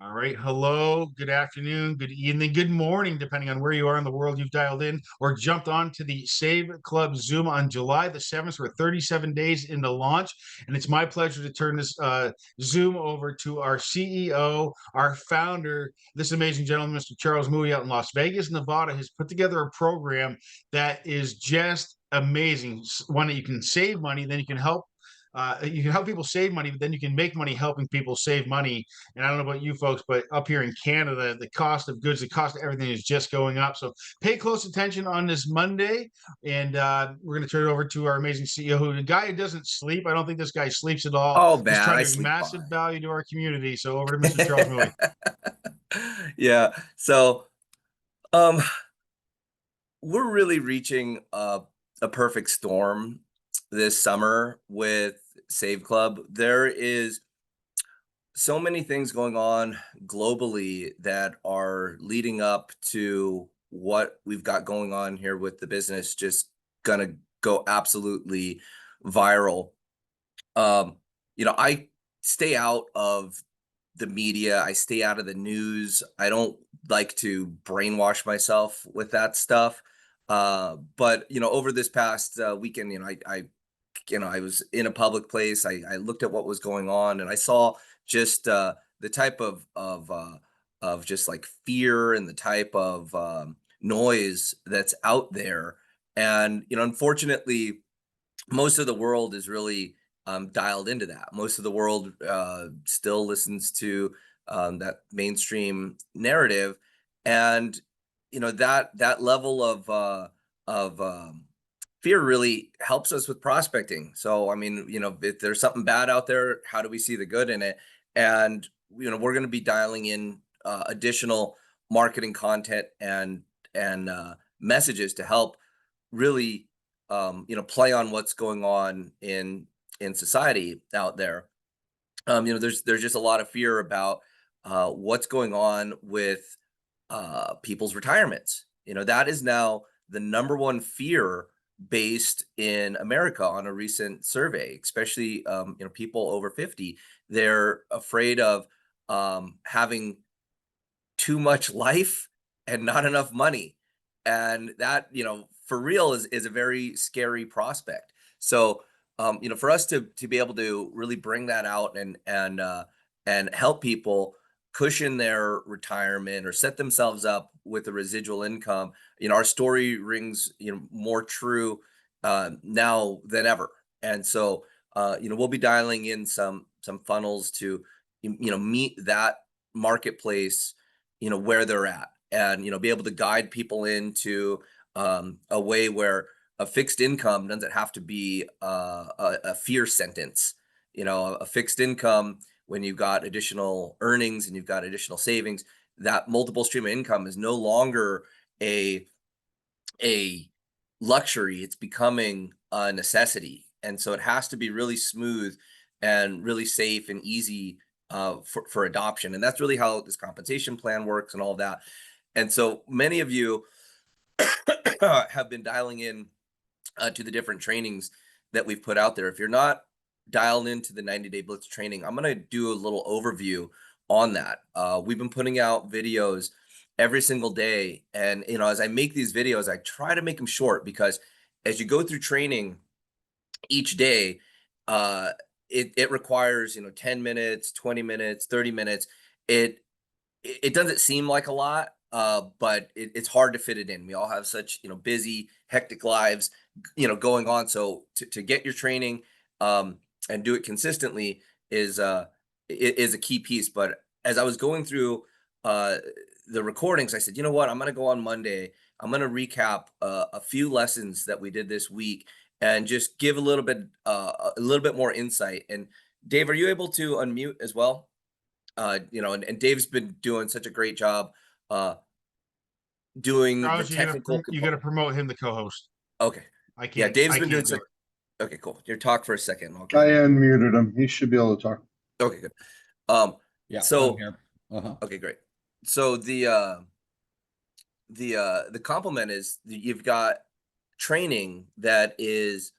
All right. Hello, good afternoon, good evening, good morning, depending on where you are in the world you've dialed in or jumped on to the Save Club Zoom on July the 7th. We're 37 days into launch. And it's my pleasure to turn this Zoom over to our CEO, our founder, this amazing gentleman, Mr. Charles Mui out in Las Vegas, Nevada, has put together a program that is just amazing. One that you can save money, then you can help people save money, but then you can make money helping people save money. And I don't know about you folks, but up here in Canada, the cost of goods, the cost of everything is just going up. So pay close attention on this Monday. And we're going to turn it over to our amazing CEO, the guy who doesn't sleep. I don't think this guy sleeps at all. Oh He's man, trying I to bring sleep massive fine. value to our community. So over to Mr. Charles Mui. Yeah. So um we're really reaching a perfect storm this summer with Save Club. There is so many things going on globally that are leading up to what we've got going on here with the business just gonna go absolutely viral. Um, I stay out of the media, I stay out of the news. I don't like to brainwash myself with that stuff. But over this past weekend, I was in a public place. I looked at what was going on, and I saw just the type of just like fear and the type of noise that's out there. And unfortunately, most of the world is really dialed into that. Most of the world still listens to that mainstream narrative, and that level of fear really helps us with prospecting. So, I mean, if there's something bad out there, how do we see the good in it? And we're going to be dialing in additional marketing content and messages to help really play on what's going on in society out there. There's just a lot of fear about what's going on with people's retirements. That is now the number one fear based in America on a recent survey, especially people over 50. They're afraid of having too much life and not enough money. And that, for real is a very scary prospect. So, for us to be able to really bring that out and help people cushion their retirement or set themselves up with a residual income, our story rings, more true now than ever. And so, we'll be dialing in some funnels to, meet that marketplace where they're at, and be able to guide people into a way where a fixed income doesn't have to be a fear sentence. A fixed income, when you've got additional earnings and you've got additional savings, that multiple stream of income is no longer a a luxury. It's becoming a necessity, and so it has to be really smooth and really safe and easy for adoption. And that's really how this compensation plan works and all that. And so many of you have been dialing in to the different trainings that we've put out there. If you're not dialed into the 90-day Blitz training, I'm going to do a little overview on that. We've been putting out videos every single day. And, as I make these videos, I try to make them short, because as you go through training each day, uh, it requires, 10 minutes, 20 minutes, 30 minutes. It doesn't seem like a lot, but it's hard to fit it in. We all have such busy, hectic lives, going on. So to get your training and do it consistently is a key piece. But as I was going through the recordings, I said, you know what, I'm going to go on Monday. I'm going to recap a few lessons that we did this week and just give a little bit more insight. And Dave, are you able to unmute as well? And Dave's been doing such a great job uh, doing the Charles, technical you got to component. promote him the co-host. Okay. I Yeah, can't Dave's I been doing can't do such. it. Okay, cool. Your talk for a second. I'll I get you. unmuted him. He should be able to talk. Okay, good. Um, Yeah, I'm so here. Uh-huh. okay, great. So the compliment is that you've got training that is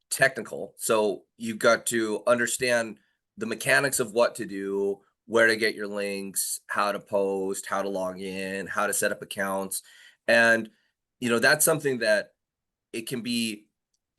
technical. So you've got to understand the mechanics of what to do, where to get your links, how to post, how to log in, how to set up accounts. And, that's something that it can be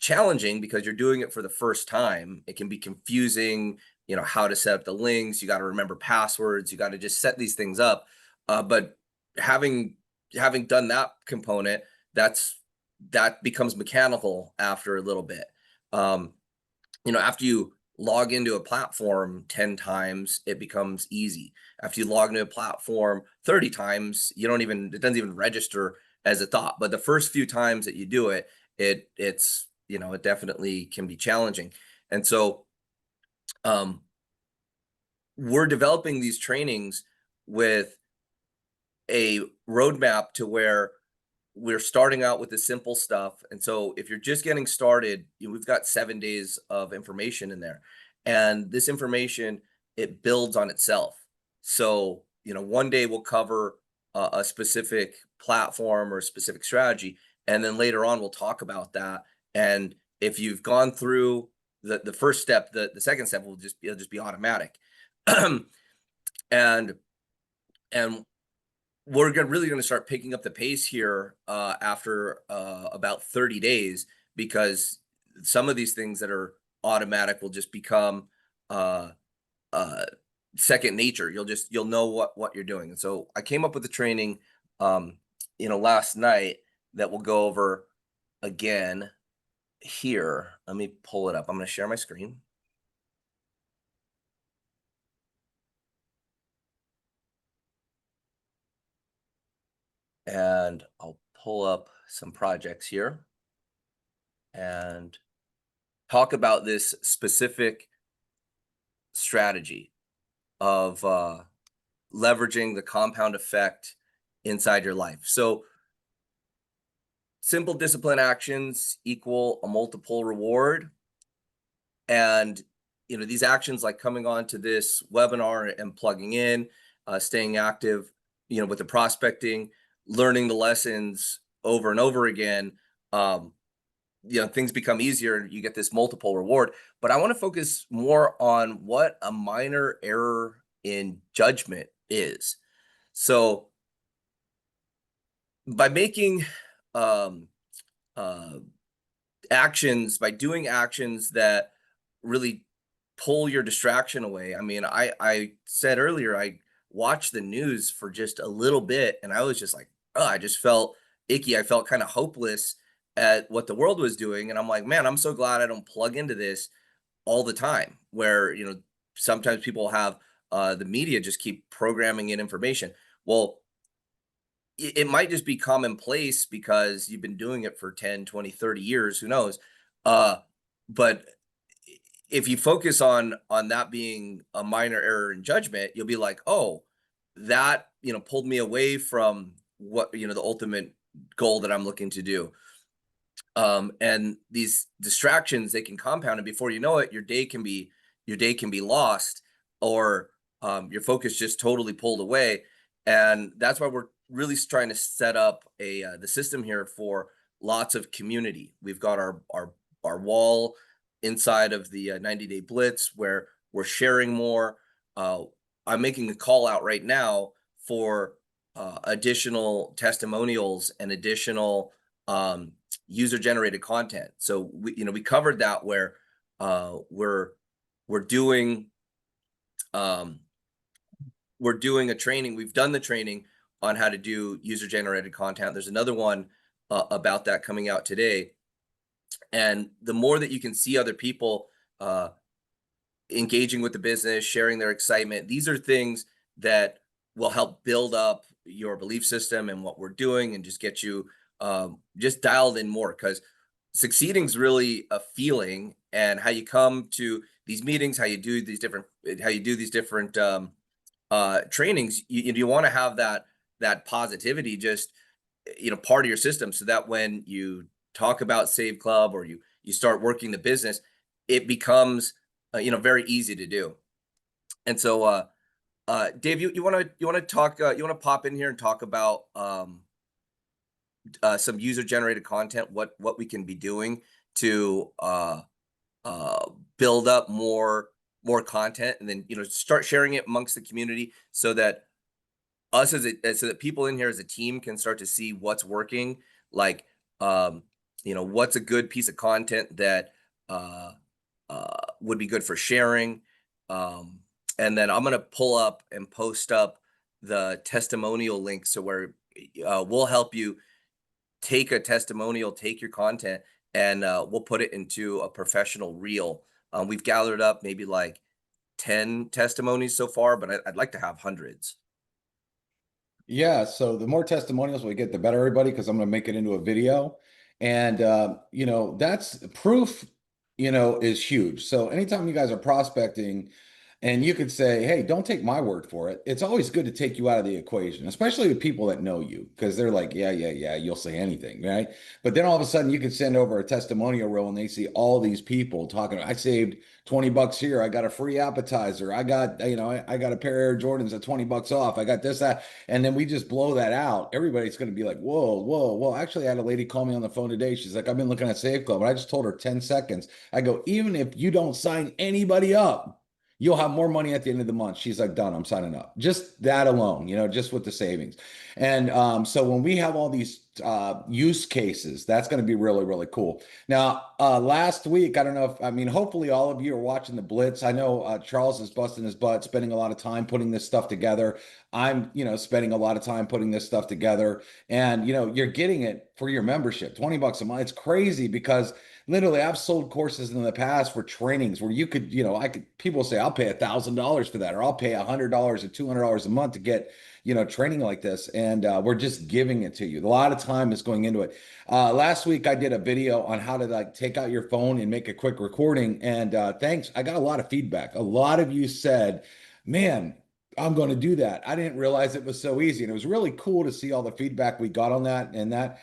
challenging because you're doing it for the first time. It can be confusing, how to set up the links. You got to remember passwords. You got to just set these things up. But having done that component, that becomes mechanical after a little bit. After you log into a platform 10 times, it becomes easy. After you log into a platform 30 times, it doesn't even register as a thought. But the first few times that you do it, it definitely can be challenging. And so we're developing these trainings with a roadmap to where we're starting out with the simple stuff. And so if you're just getting started, we've got 7 days of information in there. And this information, it builds on itself. So, one day we'll cover a specific platform or a specific strategy. And then later on, we'll talk about that. And if you've gone through the first step, the second step it'll just be automatic. and and we're really going to start picking up the pace here after about 30 days, because some of these things that are automatic will just become uh, uh, second nature. You'll know what you're doing. And so I came up with the training, last night that we'll go over again here. Let me pull it up. I'm going to share my screen. And I'll pull up some projects here and talk about this specific strategy of leveraging the compound effect inside your life. So simple discipline actions equal a multiple reward. And, these actions like coming on to this webinar and plugging in, staying active, with the prospecting, learning the lessons over and over again, things become easier and you get this multiple reward. But I want to focus more on what a minor error in judgment is. So by making by doing actions that really pull your distraction away. I mean, I said earlier, I watched the news for just a little bit and I was just like, oh, I just felt icky. I felt kind of hopeless at what the world was doing. And I'm like, man, I'm so glad I don't plug into this all the time, where, sometimes people have the media just keep programming in information. Well, it might just be commonplace because you've been doing it for 10, 20, 30 years, who knows? But if you focus on that being a minor error in judgment, you'll be like, oh, that, pulled me away from what, the ultimate goal that I'm looking to do. And these distractions, they can compound, and before you know it, your day can be lost, or your focus just totally pulled away. And that's why we're really trying to set up the system here for lots of community. We've got our wall inside of the 90-day blitz where we're sharing more. I'm making a call out right now for additional testimonials and additional user generated content. So we covered that, where we're doing a training. We've done the training on how to do user generated content. There's another one about that coming out today. And the more that you can see other people engaging with the business, sharing their excitement, these are things that will help build up your belief system and what we're doing, and just get you just dialed in more, because succeeding is really a feeling, and how you come to these meetings, how you do these different trainings, you want to have that positivity just part of your system, so that when you talk about Save Club, or you start working the business, it becomes very easy to do. And so Dave, you want to talk, you want to pop in here and talk about some user generated content, what we can be doing to build up more more content, and then, start sharing it amongst the community so that us so that people in here as a team can start to see what's working, like, what's a good piece of content that would be good for sharing. And then I'm going to pull up and post up the testimonial link, so where we'll help you take a testimonial, take your content, and we'll put it into a professional reel. We've gathered up maybe like 10 testimonies so far, but I'd like to have hundreds. Yeah, so the more testimonials we get, the better, everybody, because I'm going to make it into a video. And, that's proof, is huge. So anytime you guys are prospecting, and you could say, hey, don't take my word for it. It's always good to take you out of the equation, especially with people that know you, because they're like, yeah, you'll say anything, right? But then all of a sudden you could send over a testimonial reel and they see all these people talking, I saved $20 here. I got a free appetizer. I got, I got a pair of Air Jordans at $20 off. I got this, that. And then we just blow that out. Everybody's going to be like, whoa. Actually, I had a lady call me on the phone today. She's like, I've been looking at Save Club, and I just told her 10 seconds. I go, even if you don't sign anybody up, you'll have more money at the end of the month. She's like, done, I'm signing up. Just that alone, just with the savings. And so when we have all these use cases, that's going to be really, really cool. Now, last week, I don't know hopefully all of you are watching the Blitz. I know Charles is busting his butt, spending a lot of time putting this stuff together. I'm, spending a lot of time putting this stuff together. And, you're getting it for your membership, $20 a month. It's crazy because literally, I've sold courses in the past for trainings where you could, people say, I'll pay $1,000 for that, or I'll pay $100 or $200 a month to get, training like this. And we're just giving it to you. A lot of time is going into it. Last week, I did a video on how to take out your phone and make a quick recording. And thanks. I got a lot of feedback. A lot of you said, man, I'm going to do that. I didn't realize it was so easy. And it was really cool to see all the feedback we got on that. And that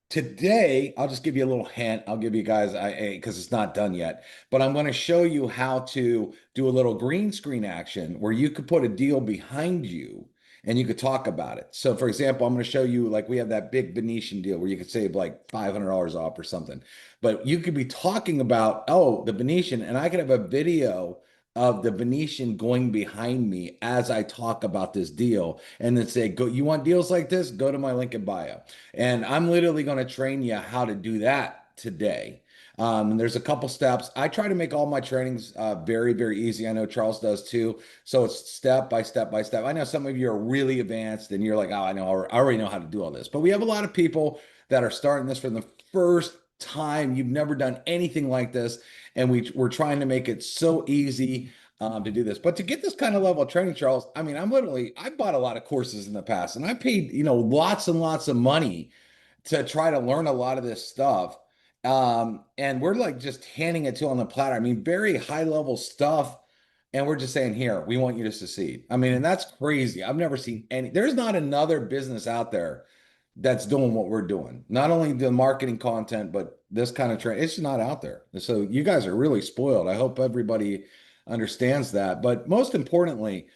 today, I'll just give you a little hint. I'll give you guys, because it's not done yet, but I'm going to show you how to do a little green screen action where you could put a deal behind you and you could talk about it. So for example, I'm going to show you, like, we have that big Venetian deal where you could save like $500 off or something, but you could be talking about, oh, the Venetian, and I could have a video of the Venetian going behind me as I talk about this deal, and then say, go, you want deals like this? Go to my link in bio. And I'm literally going to train you how to do that today. And there's a couple steps. I try to make all my trainings very, very easy. I know Charles does too. So it's step by step by step. I know some of you are really advanced and you're like, oh, I already know how to do all this. But we have a lot of people that are starting this for the first time. You've never done anything like this. And we're trying to make it so easy to do this. But to get this kind of level of training, Charles, I bought a lot of courses in the past, and I paid, lots and lots of money to try to learn a lot of this stuff. And we're like just handing it to on the platter. Very high level stuff. And we're just saying, here, we want you to succeed. And that's crazy. I've never seen there's not another business out there that's doing what we're doing. Not only the marketing content, but this kind of training, it's not out there. So you guys are really spoiled. I hope everybody understands that. But most importantly,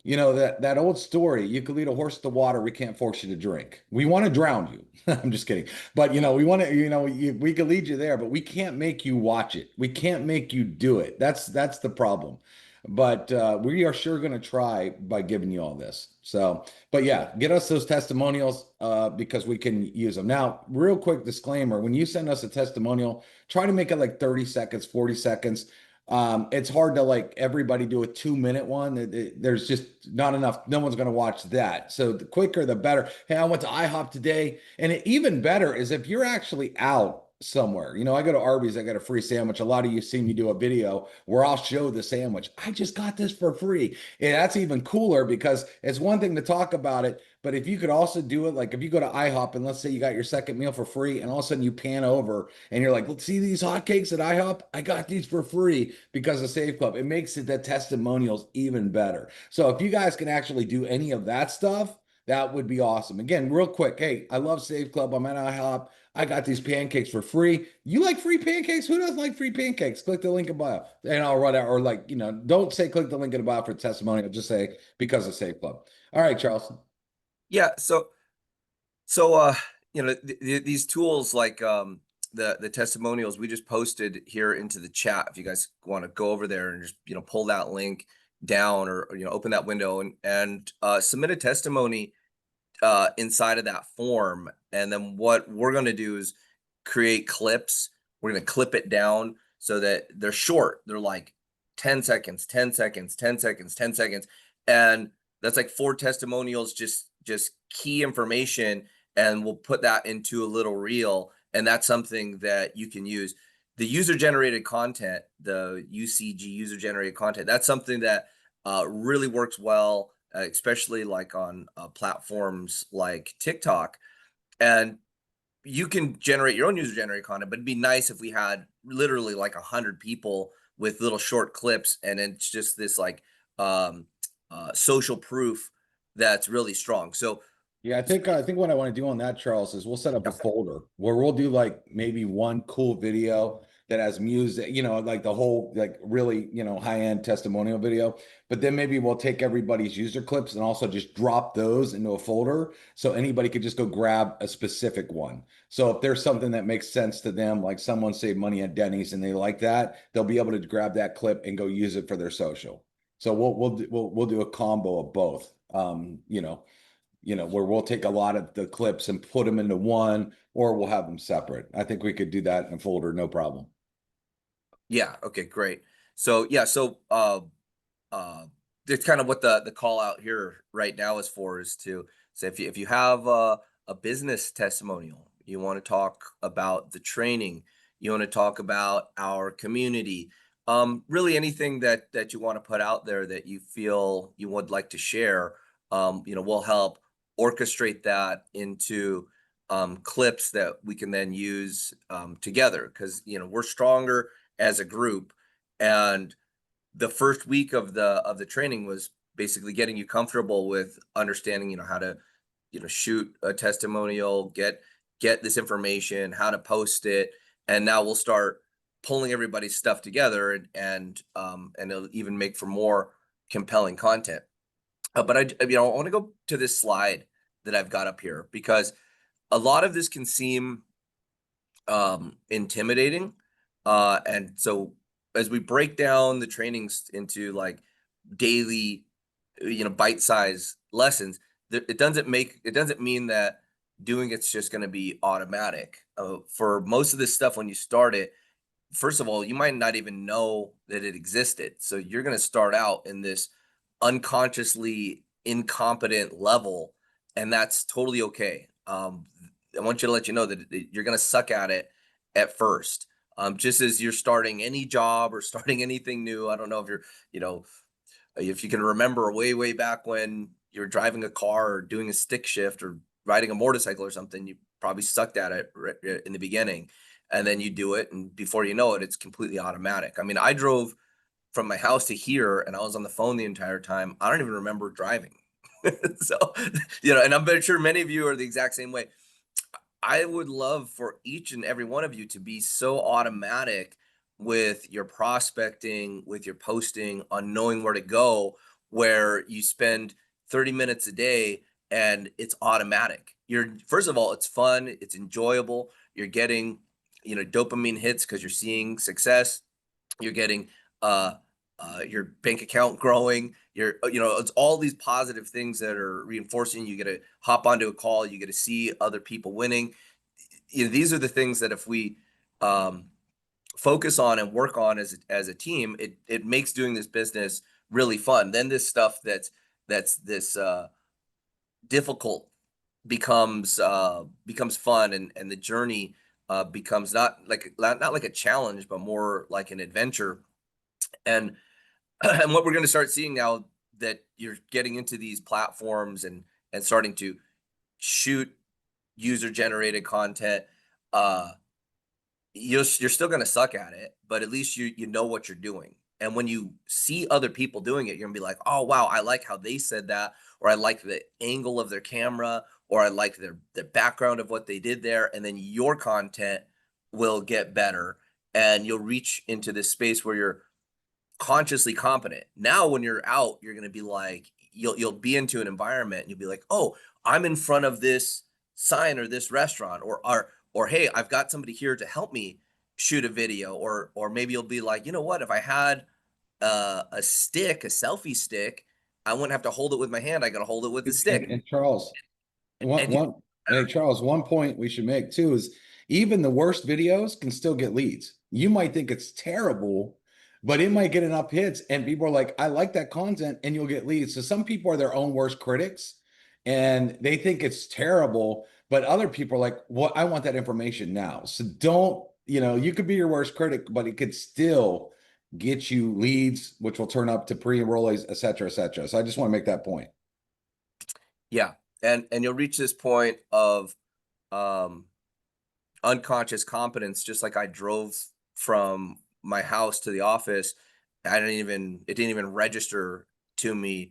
that old story, you could lead a horse to water, we can't force you to drink. We want to drown you. I'm just kidding. But we want to, we can lead you there, but we can't make you watch it. We can't make you do it. That's the problem. But we are sure going to try by giving you all this. So, but yeah, get us those testimonials because we can use them. Now, real quick disclaimer, when you send us a testimonial, try to make it like 30 seconds, 40 seconds. It's hard to like everybody do a 2-minute one. There's just not enough. No one's going to watch that. So the quicker, the better. Hey, I went to IHOP today. And even better is if you're actually out somewhere. I go to Arby's, I got a free sandwich. A lot of you see me do a video where I'll show the sandwich. I just got this for free. And that's even cooler because it's one thing to talk about it, but if you could also do it, like if you go to IHOP and let's say you got your second meal for free and all of a sudden you pan over and you're like, let's see these hotcakes at IHOP. I got these for free because of Save Club. It makes it the testimonials even better. So if you guys can actually do any of that stuff, that would be awesome. Again, real quick. Hey, I love Save Club. I'm at IHOP. I got these pancakes for free. You like free pancakes? Who doesn't like free pancakes? Click the link in bio. And I'll run out, or don't say click the link in bio for testimonial. Just say because of Save Club. All right, Charles. Yeah. So these tools like the testimonials we just posted here into the chat. If you guys want to go over there and just, pull that link down, or, open that window and submit a testimony inside of that form. And then what we're going to do is create clips. We're going to clip it down so that they're short. They're like 10 seconds, 10 seconds, 10 seconds, 10 seconds. And that's like 4 testimonials, just key information. And we'll put that into a little reel. And that's something that you can use. The user generated content, the UCG, user generated content, that's something that really works well, especially like on platforms like TikTok. And you can generate your own user generated content, but it'd be nice if we had literally like 100 people with little short clips, and it's just this like social proof that's really strong. So Yeah, I think what I want to do on that, Charles, is we'll set up a folder where we'll do like maybe one cool video that has music, like the whole like really, high-end testimonial video. But then maybe we'll take everybody's user clips and also just drop those into a folder so anybody could just go grab a specific one. So if there's something that makes sense to them, like someone saved money at Denny's and they like that, they'll be able to grab that clip and go use it for their social. So we'll do a combo of both. Where we'll take a lot of the clips and put them into one, or we'll have them separate. I think we could do that in a folder, no problem. yeah, okay, great. So yeah, so it's kind of what the call out here right now is for, is to say if you have a business testimonial, you want to talk about the training, you want to talk about our community, really anything that you want to put out there that you feel you would like to share, we'll help orchestrate that into clips that we can then use together, because we're stronger as a group. And the first week of the training was basically getting you comfortable with understanding how to shoot a testimonial, get this information, how to post it. And now we'll start pulling everybody's stuff together, and it'll even make for more compelling content. But I want to go to this slide that I've got up here, because a lot of this can seem intimidating. And so as we break down the trainings into like daily, bite-sized lessons, it doesn't mean that doing it's just going to be automatic. For most of this stuff, when you start it, first of all, you might not even know that it existed. So you're going to start out in this unconsciously incompetent level, and that's totally okay. I want you to let you know that you're going to suck at it at first. Just as you're starting any job or starting anything new. I don't know if if you can remember way back when you're driving a car or doing a stick shift or riding a motorcycle or something, you probably sucked at it in the beginning, and then you do it, and before you know it, it's completely automatic. I mean, I drove from my house to here and I was on the phone the entire time. I don't even remember driving. So, and I'm very sure many of you are the exact same way. I would love for each and every one of you to be so automatic with your prospecting, with your posting, on knowing where to go, where you spend 30 minutes a day and it's automatic. First of all, it's fun, it's enjoyable. You're getting, dopamine hits because you're seeing success. You're getting your bank account growing. It's all these positive things that are reinforcing. You get to hop onto a call. You get to see other people winning. These are the things that if we focus on and work on as a team, it makes doing this business really fun. Then this stuff that's this difficult becomes fun, and the journey becomes not like a challenge, but more like an adventure. And and what we're going to start seeing now that you're getting into these platforms and starting to shoot user generated content, you're still going to suck at it, but at least you know what you're doing. And when you see other people doing it, you're gonna be like, oh wow, I like how they said that, or I like the angle of their camera, or I like their background of what they did there. And then your content will get better, and you'll reach into this space where you're consciously competent. Now, when you're out, you're gonna be like, you'll be into an environment and you'll be like, oh, I'm in front of this sign or this restaurant, or or hey, I've got somebody here to help me shoot a video, or maybe you'll be like, you know what, if I had a stick, a selfie stick, I wouldn't have to hold it with my hand. I got to hold it with the stick. And Charles, And you, hey Charles, one point we should make too is even the worst videos can still get leads. You might think it's terrible, but it might get enough hits, and people are like, I like that content, and you'll get leads. So some people are their own worst critics and they think it's terrible, but other people are like, well, I want that information now. So don't, you could be your worst critic, but it could still get you leads, which will turn up to pre-enrollees, et cetera, et cetera. So I just want to make that point. yeah. And you'll reach this point of um, unconscious competence, just like I drove from my house to the office. It didn't even register to me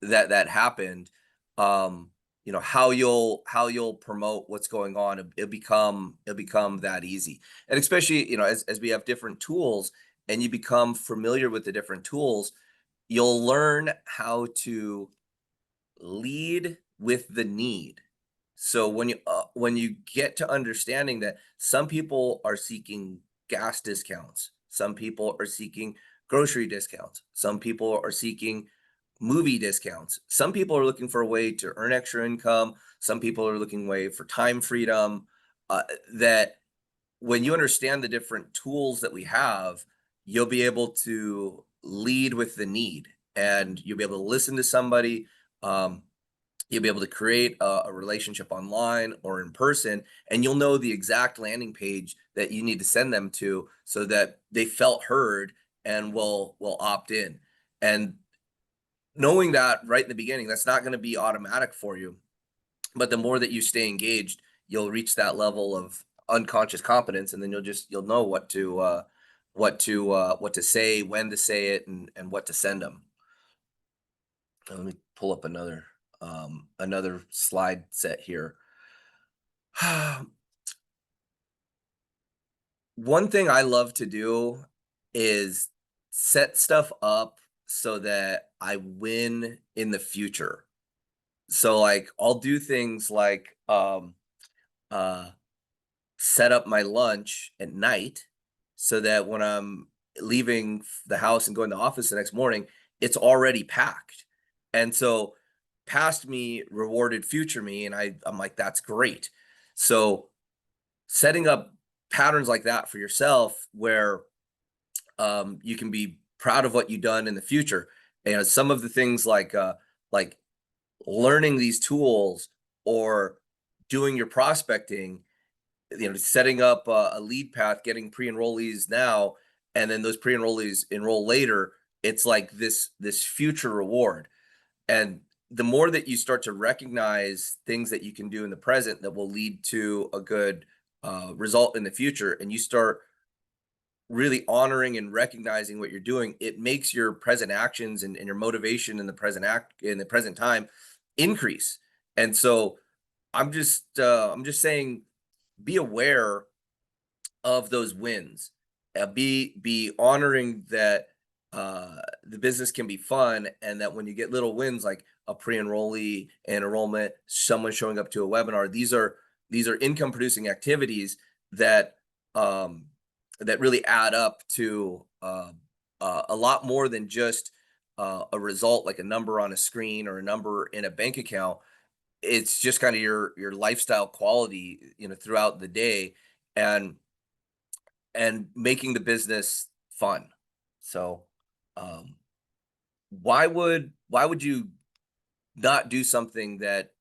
that that happened. How you'll promote what's going on, it'll become that easy. And especially, as we have different tools and you become familiar with the different tools, you'll learn how to lead with the need. So when you get to understanding that some people are seeking gas discounts, some people are seeking grocery discounts, some people are seeking movie discounts, some people are looking for a way to earn extra income, some people are looking way for time freedom. That when you understand the different tools that we have, you'll be able to lead with the need, and you'll be able to listen to somebody. Um, You'll be able to create a relationship online or in person, and you'll know the exact landing page that you need to send them to so that they felt heard and will opt in. And knowing that right in the beginning, that's not going to be automatic for you. But the more that you stay engaged, you'll reach that level of unconscious competence, and then you'll know what to say, when to say it, and what to send them. Let me pull up another slide set here. One thing I love to do is set stuff up so that I win in the future. So like I'll do things like uh set up my lunch at night so that when I'm leaving the house and going to the office the next morning, it's already packed. And so past me rewarded future me, and I'm like, that's great. So setting up patterns like that for yourself where you can be proud of what you've done in the future. And some of the things like learning these tools or doing your prospecting, setting up a lead path, getting pre-enrollees now, and then those pre-enrollees enroll later. It's like this future reward. And the more that you start to recognize things that you can do in the present that will lead to a good result in the future, and you start really honoring and recognizing what you're doing, it makes your present actions and your motivation in the present time increase. And so I'm just saying, be aware of those wins. Be honoring that the business can be fun, and that when you get little wins like a pre-enrollee, an enrollment, someone showing up to a webinar, these are income producing activities that um, that really add up to a lot more than just a result like a number on a screen or a number in a bank account. It's just kind of your lifestyle quality, throughout the day, and making the business fun. So um why would you not do something that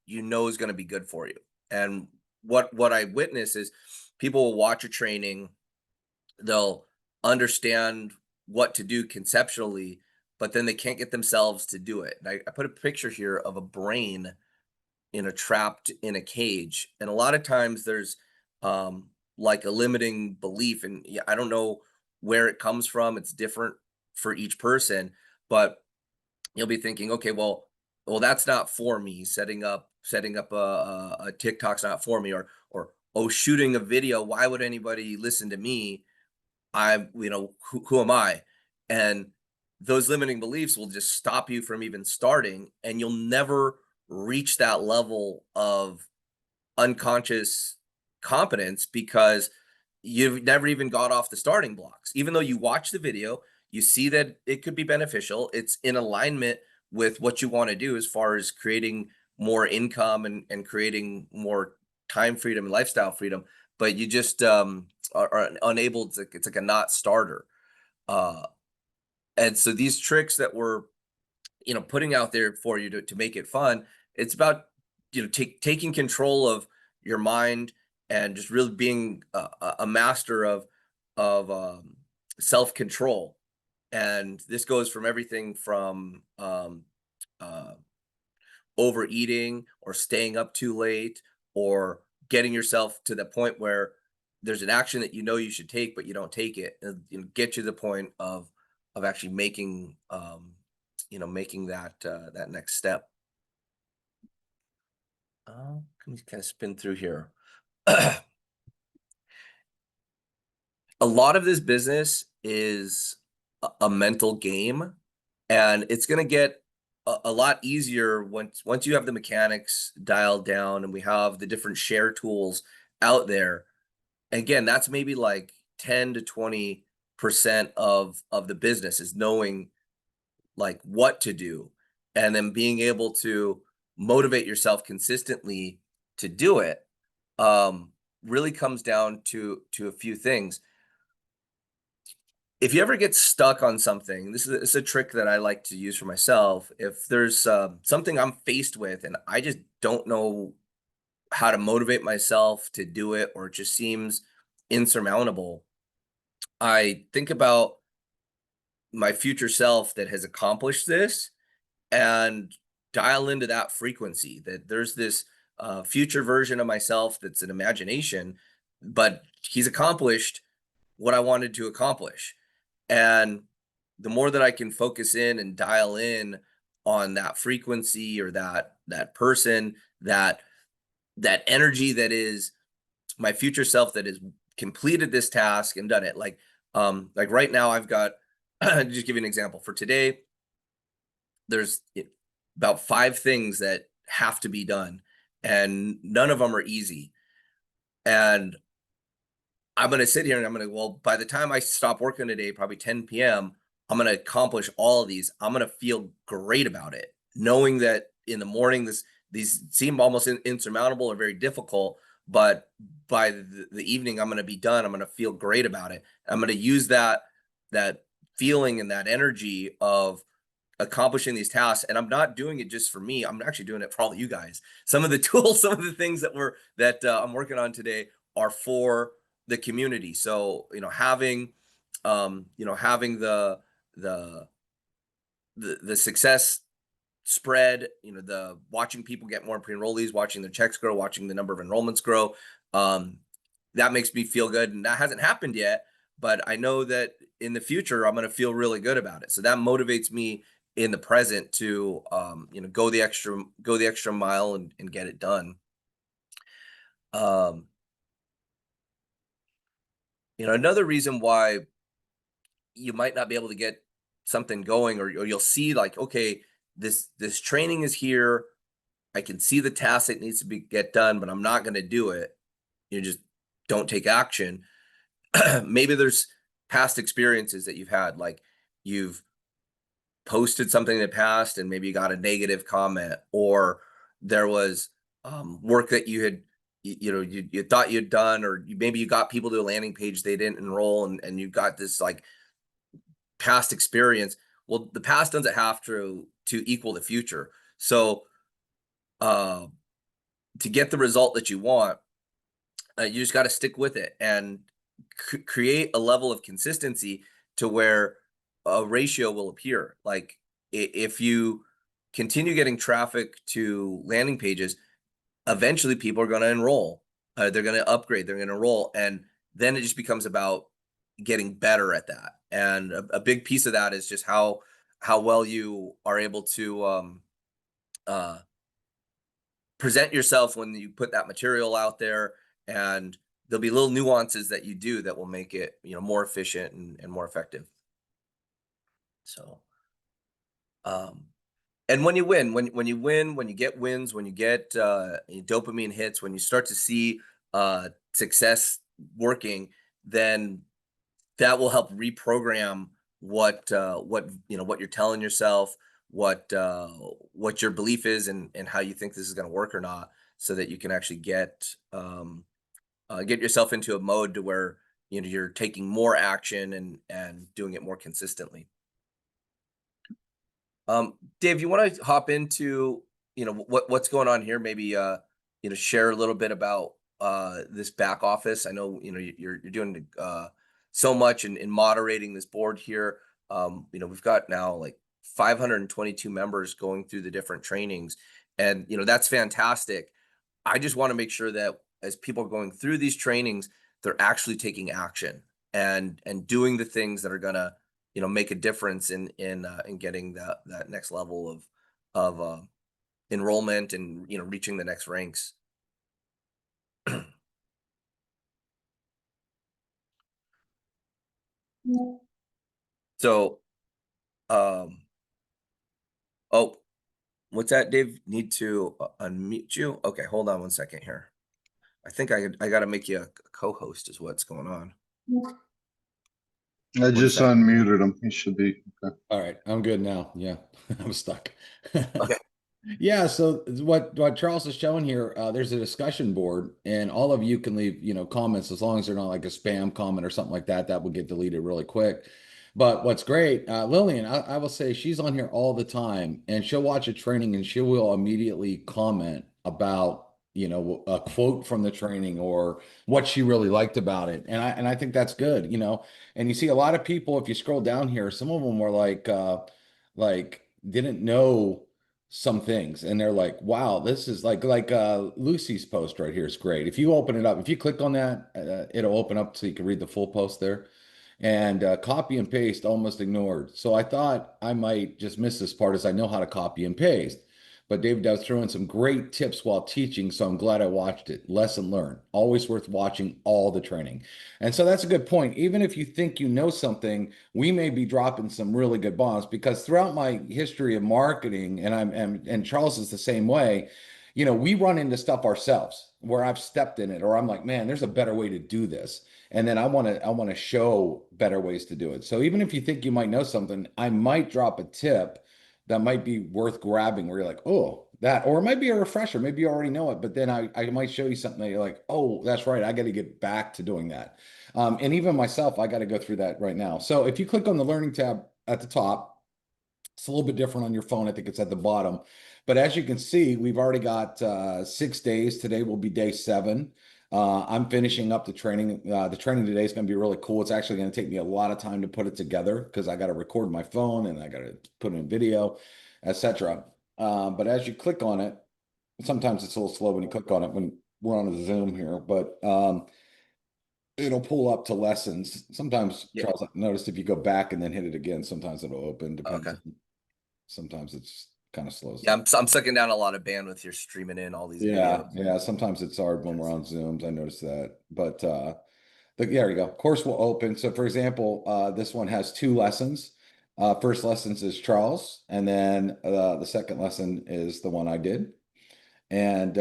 is going to be good for you? And what I witness is people will watch a training, they'll understand what to do conceptually, but then they can't get themselves to do it. And I put a picture here of a brain trapped in a cage, and a lot of times there's like a limiting belief, and yeah, I don't know where it comes from. It's different for each person, but you'll be thinking, okay, well that's not for me. Setting up a TikTok's not for me, or oh, shooting a video, why would anybody listen to me? I'm, who am I? And those limiting beliefs will just stop you from even starting, and you'll never reach that level of unconscious competence because you've never even got off the starting blocks. Even though you watch the video, you see that it could be beneficial. It's in alignment with what you want to do as far as creating more income and creating more time freedom and lifestyle freedom, but you just are unable to, it's like a not starter. And so these tricks that we're, putting out there for you to make it fun, it's about, taking control of your mind and just really being a master of self-control. And this goes from everything from uh, overeating or staying up too late or getting yourself to the point where there's an action that you should take but you don't take it, and get you to the point of actually making making that that next step. Can we kind of spin through here? A lot of this business is a mental game, and it's going to get a lot easier once you have the mechanics dialed down and we have the different share tools out there. Again, that's maybe like 10 to 20% of the business is knowing like what to do and then being able to motivate yourself consistently to do it. Really comes down to a few things. If you ever get stuck on something, this is a trick that I like to use for myself. If there's something I'm faced with and I just don't know how to motivate myself to do it, or it just seems insurmountable, I think about my future self that has accomplished this and dial into that frequency. That there's this future version of myself that's an imagination, but he's accomplished what I wanted to accomplish. And the more that I can focus in and dial in on that frequency or that person, that energy that is my future self that has completed this task and done it. Like right now I've got just give you an example. For today, there's about 5 things that have to be done, and none of them are easy. And I'm going to sit here and I'm going to, well, by the time I stop working today, probably 10 p.m., I'm going to accomplish all of these. I'm going to feel great about it, knowing that in the morning, these seem almost insurmountable or very difficult, but by the evening, I'm going to be done. I'm going to feel great about it. I'm going to use that feeling and that energy of accomplishing these tasks. And I'm not doing it just for me. I'm actually doing it for all you guys. Some of the tools, some of the things that I'm working on today are for the community. So, having the the success spread, the watching people get more pre-enrollees, watching their checks grow, watching the number of enrollments grow, that makes me feel good. And that hasn't happened yet, but I know that in the future I'm going to feel really good about it. So that motivates me in the present to go the extra mile and get it done. Another reason why you might not be able to get something going, or you'll see like, okay, this training is here. I can see the task that needs to get done, but I'm not going to do it. You just don't take action. Maybe there's past experiences that you've had, like you've posted something in the past and maybe you got a negative comment, or there was work that you had you thought you'd done, or maybe you got people to a landing page, they didn't enroll, and you got this like past experience. Well, the past doesn't have to equal the future. So to get the result that you want, you just got to stick with it and create a level of consistency to where a ratio will appear. Like if you continue getting traffic to landing pages, eventually people are going to enroll. They're going to upgrade. They're going to enroll, and then it just becomes about getting better at that. And a big piece of that is just how well you are able to present yourself when you put that material out there. And there'll be little nuances that you do that will make it more efficient and more effective. So and when you win, when you get wins, when you get dopamine hits, when you start to see success working, then that will help reprogram what what you're telling yourself, what your belief is, and how you think this is going to work or not, so that you can actually get yourself into a mode to where you're taking more action and doing it more consistently. Dave, you want to hop into what's going on here? Maybe share a little bit about this back office. I know you're doing so much in moderating this board here. We've got now like 522 members going through the different trainings, and that's fantastic. I just want to make sure that as people are going through these trainings, they're actually taking action and doing the things that are gonna make a difference in getting that next level of enrollment and reaching the next ranks. So, oh, what's that, Dave? Need to unmute you? Okay, hold on one second here. I think I got to make you a co-host is what's going on. I just second. unmuted him. He should be okay. All right, I'm good now. Yeah, I'm stuck. Okay. Yeah, so what Charles is showing here, there's a discussion board, and all of you can leave, comments as long as they're not like a spam comment or something like that. That would get deleted really quick. But what's great, Lillian, I will say she's on here all the time, and she'll watch a training and she will immediately comment about, a quote from the training or what she really liked about it. And I think that's good, And you see a lot of people, if you scroll down here, some of them were like didn't know some things, and they're like, wow, this is like Lucy's post right here is great. If you open it up, if you click on that, it'll open up so you can read the full post there. And copy and paste almost ignored. So I thought I might just miss this part, as I know how to copy and paste. But Dave does throw in some great tips while teaching, so I'm glad I watched it. Lesson learned. Always worth watching all the training. And so that's a good point. Even if you think you know something, we may be dropping some really good bombs, because throughout my history of marketing, and Charles is the same way, we run into stuff ourselves where I've stepped in it, or I'm like, man, there's a better way to do this. And then I want to show better ways to do it. So even if you think you might know something, I might drop a tip that might be worth grabbing, where you're like, oh, that, or it might be a refresher. Maybe you already know it, but then I might show you something that you're like, oh, that's right. I got to get back to doing that. And even myself, I got to go through that right now. So if you click on the learning tab at the top, it's a little bit different on your phone. I think it's at the bottom. But as you can see, we've already got 6 days. Today will be day 7. I'm finishing up the training. The training today is going to be really cool. It's actually going to take me a lot of time to put it together, because I got to record my phone and I got to put in video, etc. But as you click on it, sometimes it's a little slow when you click on it when we're on a Zoom here, but it'll pull up to lessons. Sometimes, Yeah. Charles, I've noticed if you go back and then hit it again, sometimes it'll open. Depends. Okay. Sometimes it's kind of slow. Yeah, I'm sucking down a lot of bandwidth. You're streaming in all these videos. Yeah. Sometimes it's hard when we're on Zooms. I noticed that, but there you go. Course will open. So for example, this one has 2 lessons. First lessons is Charles, and then the second lesson is the one I did. And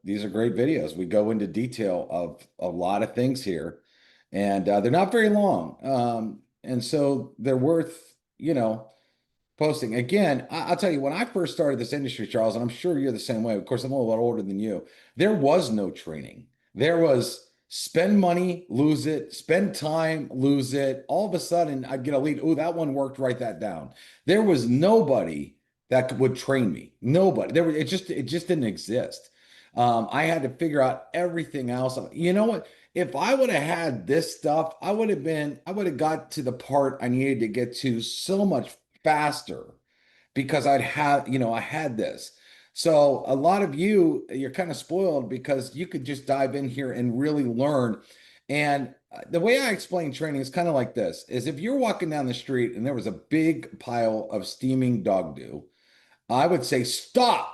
these are great videos. We go into detail of a lot of things here, and they're not very long. And so they're worth, posting. Again, I'll tell you, when I first started this industry, Charles, and I'm sure you're the same way. Of course, I'm a lot older than you. There was no training. There was spend money, lose it, spend time, lose it. All of a sudden, I'd get a lead. Oh, that one worked. Write that down. There was nobody that would train me. Nobody. It just didn't exist. I had to figure out everything else. You know what? If I would have had this stuff, I would have got to the part I needed to get to so much faster, because I had this. So a lot of you're kind of spoiled, because you could just dive in here and really learn. And the way I explain training is kind of like this: is if you're walking down the street and there was a big pile of steaming dog dew, I would say, stop.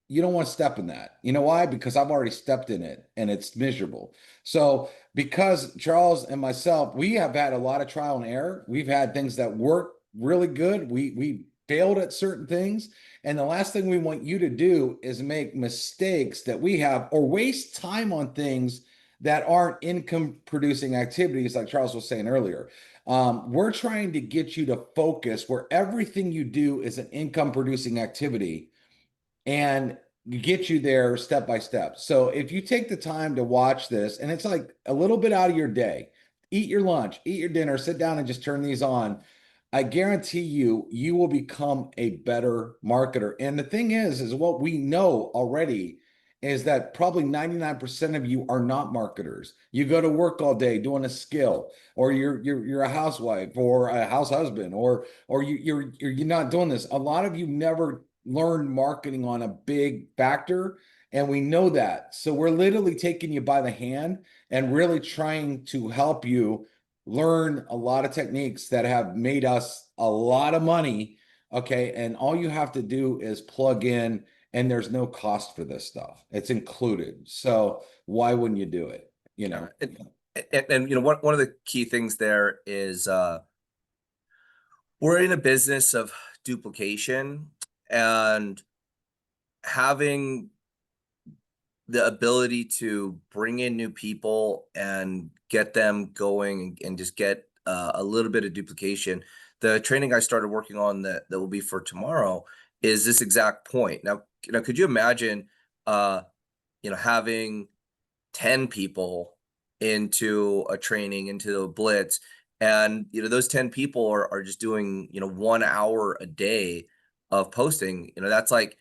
You don't want to step in that. You know why? Because I've already stepped in it and it's miserable. So because Charles and myself, we have had a lot of trial and error. We've had things that work really good. We failed at certain things. And the last thing we want you to do is make mistakes that we have, or waste time on things that aren't income producing activities, like Charles was saying earlier. We're trying to get you to focus where everything you do is an income producing activity and get you there step by step. So if you take the time to watch this, and it's like a little bit out of your day, eat your lunch, eat your dinner, sit down and just turn these on. I guarantee you, you will become a better marketer. And the thing is what we know already is that probably 99% of you are not marketers. You go to work all day doing a skill, or you're a housewife or a house husband, or you're not doing this. A lot of you never learned marketing on a big factor, and we know that. So we're literally taking you by the hand and really trying to help you learn a lot of techniques that have made us a lot of money. Okay. And all you have to do is plug in, and there's no cost for this stuff. It's included. So why wouldn't you do it? You know? And you know, one of the key things there is we're in a business of duplication, and having the ability to bring in new people and get them going and just get a little bit of duplication. The training I started working on that will be for tomorrow is this exact point. Now, could you imagine, having 10 people into a training, into a blitz, and those 10 people are just doing 1 hour a day of posting. That's like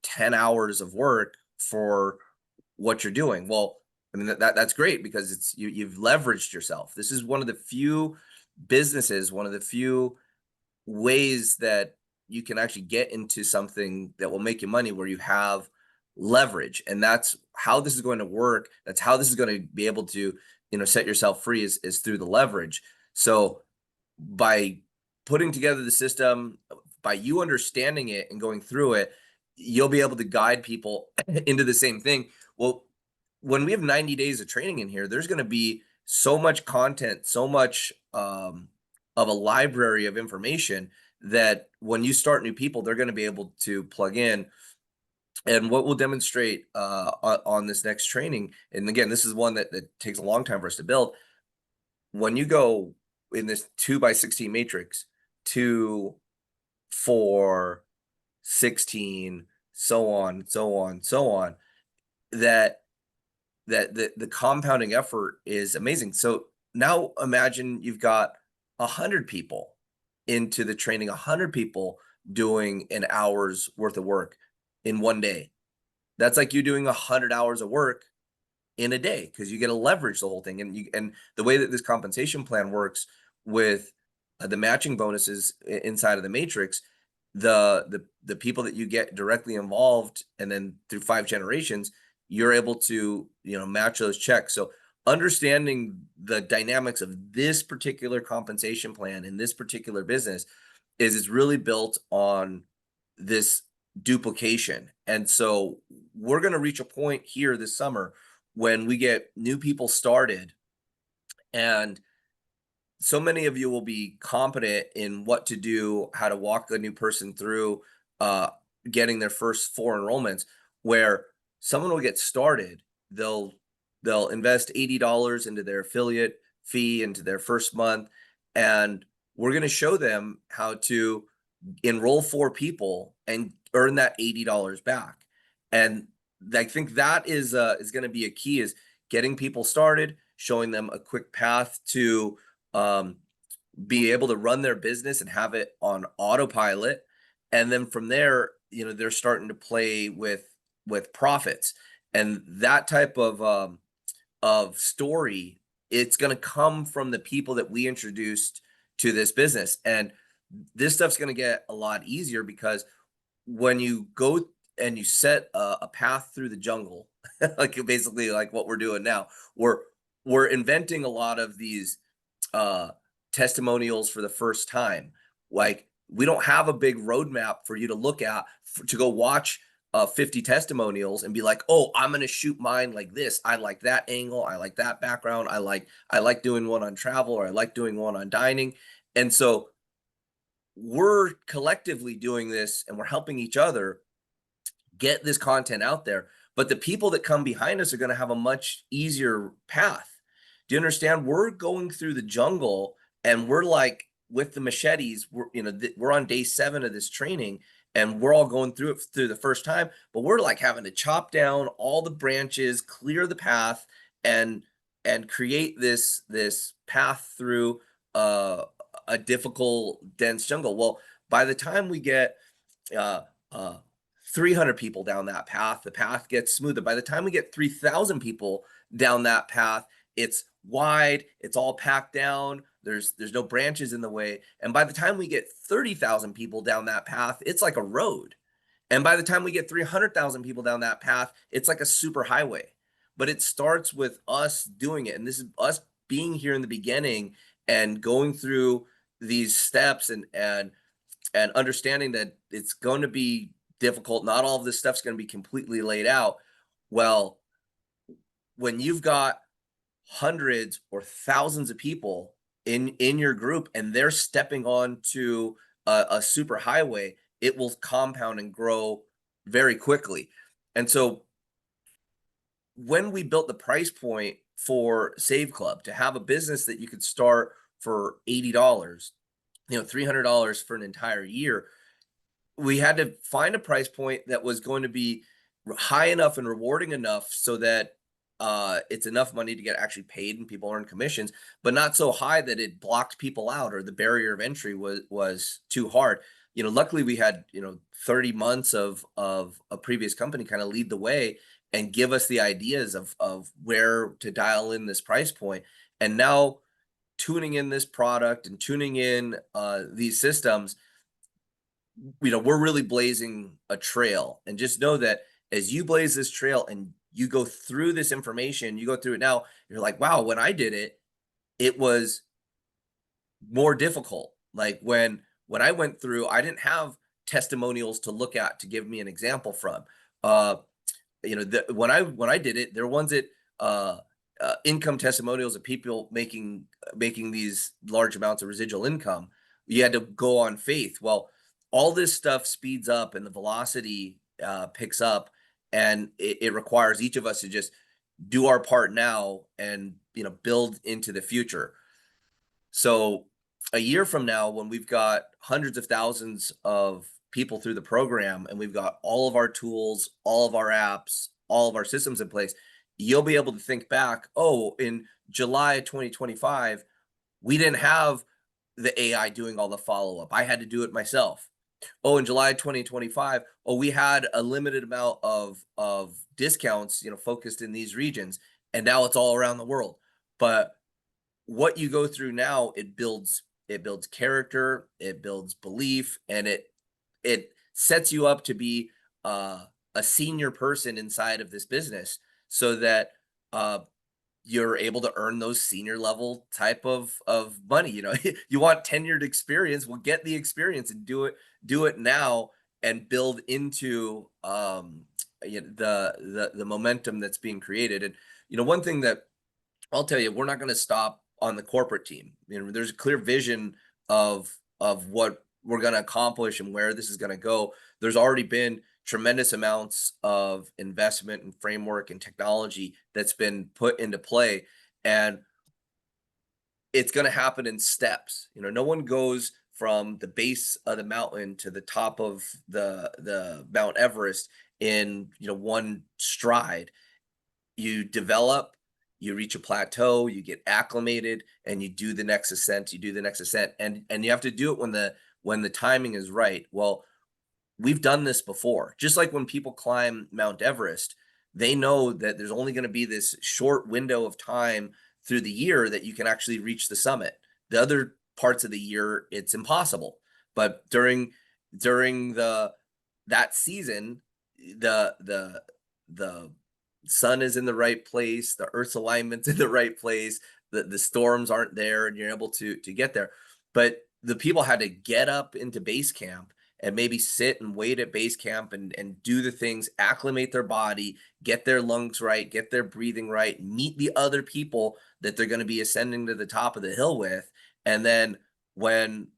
10 hours of work for what you're doing. Well, I mean, that's great, because it's you've leveraged yourself. This is one of the few businesses, one of the few ways that you can actually get into something that will make you money, where you have leverage. And that's how this is going to work. That's how this is going to be able to set yourself free, is through the leverage. So by putting together the system, by you understanding it and going through it, you'll be able to guide people into the same thing. Well, when we have 90 days of training in here, there's going to be so much content, so much of a library of information, that when you start new people, they're going to be able to plug in. And what we'll demonstrate on this next training, and again, this is one that takes a long time for us to build. When you go in this 2x16 matrix, 2, 4, 16, so on, so on, so on, that the compounding effort is amazing. So now imagine you've got 100 people into the training, 100 people doing an hour's worth of work in one day. That's like you doing 100 hours of work in a day, because you get to leverage the whole thing. And the way that this compensation plan works with the matching bonuses inside of the matrix, the people that you get directly involved, and then through 5 generations, you're able to match those checks. So understanding the dynamics of this particular compensation plan in this particular business is really built on this duplication. And so we're going to reach a point here this summer when we get new people started, and so many of you will be competent in what to do, how to walk a new person through getting their first 4 enrollments, where someone will get started. They'll invest $80 into their affiliate fee, into their first month, and we're going to show them how to enroll 4 people and earn that $80 back. And I think that is going to be a key, is getting people started, showing them a quick path to be able to run their business and have it on autopilot. And then from there, they're starting to play with profits. And that type of story, it's going to come from the people that we introduced to this business. And this stuff's going to get a lot easier, because when you go and you set a path through the jungle, like basically like what we're doing now, we're inventing a lot of these testimonials for the first time. Like, we don't have a big roadmap for you to look at to go watch 50 testimonials and be like, oh, I'm going to shoot mine like this. I like that angle. I like that background. I like doing one on travel, or I like doing one on dining. And so we're collectively doing this, and we're helping each other get this content out there. but the people that come behind us are going to have a much easier path. Do you understand? We're going through the jungle, and we're like with the machetes. We're on day 7 of this training, and we're all going through it through the first time. But we're like having to chop down all the branches, clear the path, and create this path through a difficult, dense jungle. Well, by the time we get uh, uh, 300 people down that path, the path gets smoother. By the time we get 3,000 people down that path, it's wide, it's all packed down, there's no branches in the way. And by the time we get 30,000 people down that path, it's like a road. And by the time we get 300,000 people down that path, it's like a super highway. But it starts with us doing it. And this is us being here in the beginning and going through these steps and understanding that it's going to be difficult. Not all of this stuff's going to be completely laid out. Well, when you've got hundreds or thousands of people in your group and they're stepping onto a super highway, it will compound and grow very quickly. And so when we built the price point for Save Club to have a business that you could start for $80, $300 for an entire year, we had to find a price point that was going to be high enough and rewarding enough so that it's enough money to get actually paid and people earn commissions, but not so high that it blocked people out or the barrier of entry was too hard. Luckily we had 30 months of a previous company kind of lead the way and give us the ideas of where to dial in this price point. And now tuning in this product and tuning in these systems, we're really blazing a trail. And just know that as you blaze this trail and you go through this information, you go through it now, you're like, wow, when I did it, it was more difficult. Like when I went through, I didn't have testimonials to look at to give me an example from. When I did it, there are ones that income testimonials of people making these large amounts of residual income. You had to go on faith. Well, all this stuff speeds up and the velocity picks up, and it requires each of us to just do our part now and build into the future. So a year from now, when we've got hundreds of thousands of people through the program and we've got all of our tools, all of our apps, all of our systems in place, you'll be able to think back, oh, in July 2025, we didn't have the AI doing all the follow-up. I had to do it myself. Oh, in July 2025, we had a limited amount of discounts, focused in these regions, and now it's all around the world. But what you go through now, it builds character, it builds belief, and it sets you up to be a senior person inside of this business, so that you're able to earn those senior level type of money. You want tenured experience, well, get the experience and do it now and build into the momentum that's being created. And one thing that I'll tell you, we're not going to stop on the corporate team. There's a clear vision of what we're going to accomplish and where this is going to go. There's already been tremendous amounts of investment and framework and technology that's been put into play, and it's going to happen in steps. No one goes from the base of the mountain to the top of the Mount Everest in one stride. You develop, you reach a plateau, you get acclimated, and you do the next ascent. And you have to do it when the timing is right. Well, we've done this before. Just like when people climb Mount Everest, they know that there's only going to be this short window of time through the year that you can actually reach the summit. The other parts of the year, it's impossible. But during that season, the sun is in the right place, the Earth's alignment's in the right place, the storms aren't there, and you're able to get there. But the people had to get up into base camp and maybe sit and wait at base camp and do the things, acclimate their body, get their lungs right, get their breathing right, meet the other people that they're going to be ascending to the top of the hill with. And then when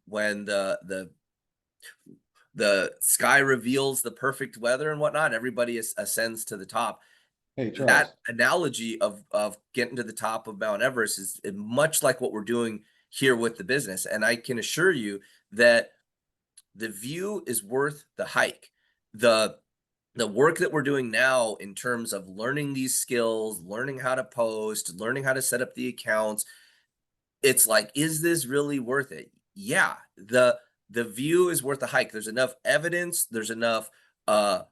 the sky reveals the perfect weather and whatnot, everybody ascends to the top. Hey, That Charles. analogy of getting to the top of Mount Everest is much like what we're doing here with the business. And I can assure you that the view is worth the hike. The the work that we're doing now in terms of learning these skills, learning how to post, learning how to set up the accounts, it's like, is this really worth it? Yeah, the view is worth the hike. There's enough evidence, there's enough uh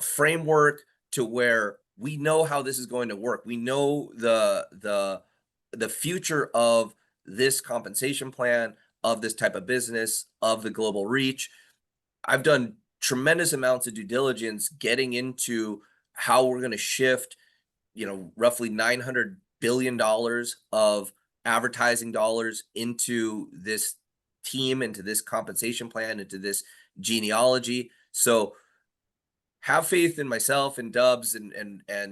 framework to where we know how this is going to work. We know the future of this compensation plan, of this type of business, of the global reach. I've done tremendous amounts of due diligence getting into how we're going to shift, roughly $900 billion of advertising dollars into this team, into this compensation plan, into this genealogy. So have faith in myself and Dubs and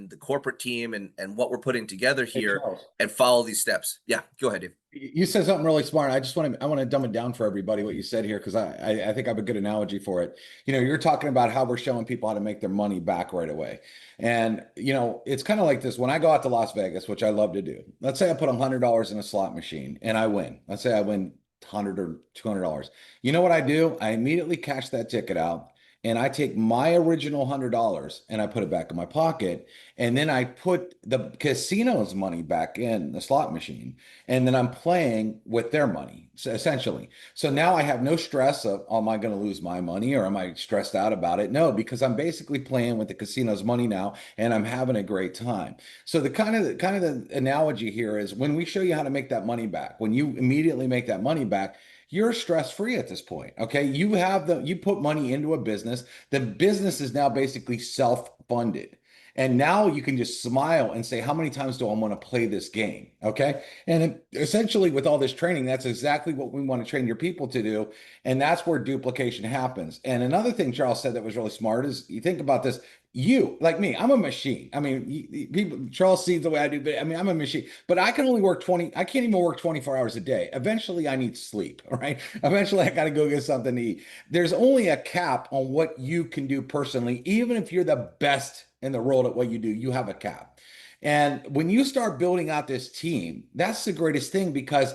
the corporate team and what we're putting together Hey, here Charles. and follow these steps. Yeah, go ahead, Dave. You said something really smart. I want to dumb it down for everybody what you said here because I think I have a good analogy for it. You're talking about how we're showing people how to make their money back right away. And it's kind of like this. When I go out to Las Vegas, which I love to do, let's say I put $100 in a slot machine and I win. Let's say I win 100 or $200. You know what I do? I immediately cash that ticket out and I take my original $100 and I put it back in my pocket. And then I put the casino's money back in the slot machine and then I'm playing with their money, so essentially. So now I have no stress of, oh, am I going to lose my money or am I stressed out about it? No, because I'm basically playing with the casino's money now, and I'm having a great time. So the kind of the analogy here is when we show you how to make that money back, when you immediately make that money back, you're stress free at this point. Okay. You put money into a business. The business is now basically self funded. And now you can just smile and say, how many times do I want to play this game? Okay. And essentially, with all this training, that's exactly what we want to train your people to do. And that's where duplication happens. And another thing Charles said that was really smart is you think about this. You, like me, I'm a machine. I mean, people, Charles sees the way I do, but I mean, I'm a machine, but I can only work 20, I can't even work 24 hours a day. Eventually, I need sleep, right? Eventually, I got to go get something to eat. There's only a cap on what you can do personally, even if you're the best in the world at what you do, you have a cap. And when you start building out this team, that's the greatest thing because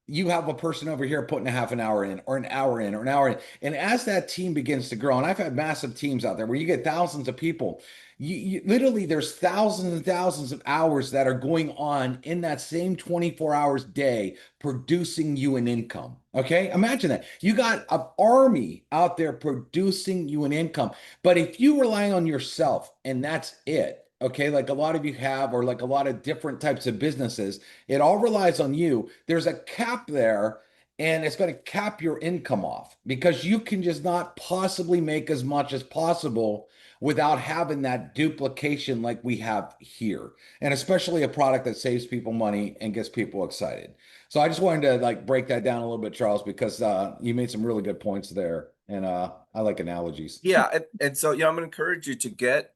you have a person over here putting a half an hour in or an hour in or an hour in. And as that team begins to grow, and I've had massive teams out there where you get thousands of people, you literally there's thousands and thousands of hours that are going on in that same 24 hours day producing you an income. Okay. Imagine that. You got an army out there producing you an income. But if you rely on yourself and that's it, okay, like a lot of you have, or like a lot of different types of businesses, it all relies on you. There's a cap there, and it's going to cap your income off because you can just not possibly make as much as possible without having that duplication like we have here. And especially a product that saves people money and gets people excited. So I just wanted to like break that down a little bit, Charles, because you made some really good points there. And I like analogies. Yeah, and so I'm gonna encourage you to get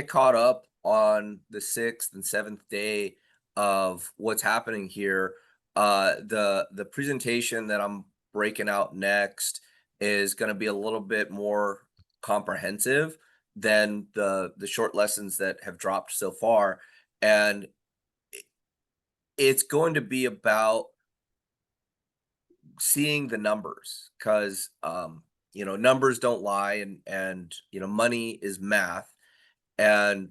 caught up on the 6th and 7th day of what's happening here. The presentation that I'm breaking out next is gonna be a little bit more comprehensive than the short lessons that have dropped so far. And it's going to be about seeing the numbers because numbers don't lie, and money is math. And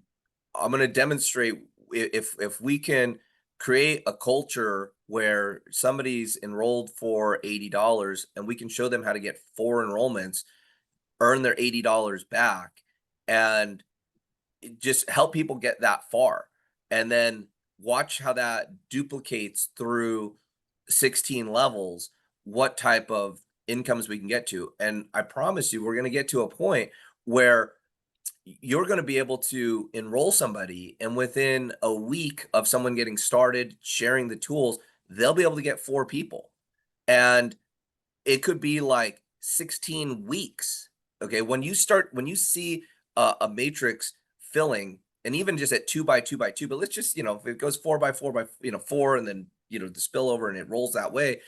I'm going to demonstrate if we can create a culture where somebody's enrolled for $80 and we can show them how to get 4 enrollments, earn their $80 back, and just help people get that far, and then watch how that duplicates through 16 levels, what type of incomes we can get to. And I promise you, we're going to get to a point where you're going to be able to enroll somebody, and within a week of someone getting started, sharing the tools, they'll be able to get 4 people. And it could be like 16 weeks. Okay. When you see a matrix filling, and even just at 2 by 2 by 2, but let's just, if it goes 4 by 4 by 4, and then, the spillover and it rolls that way.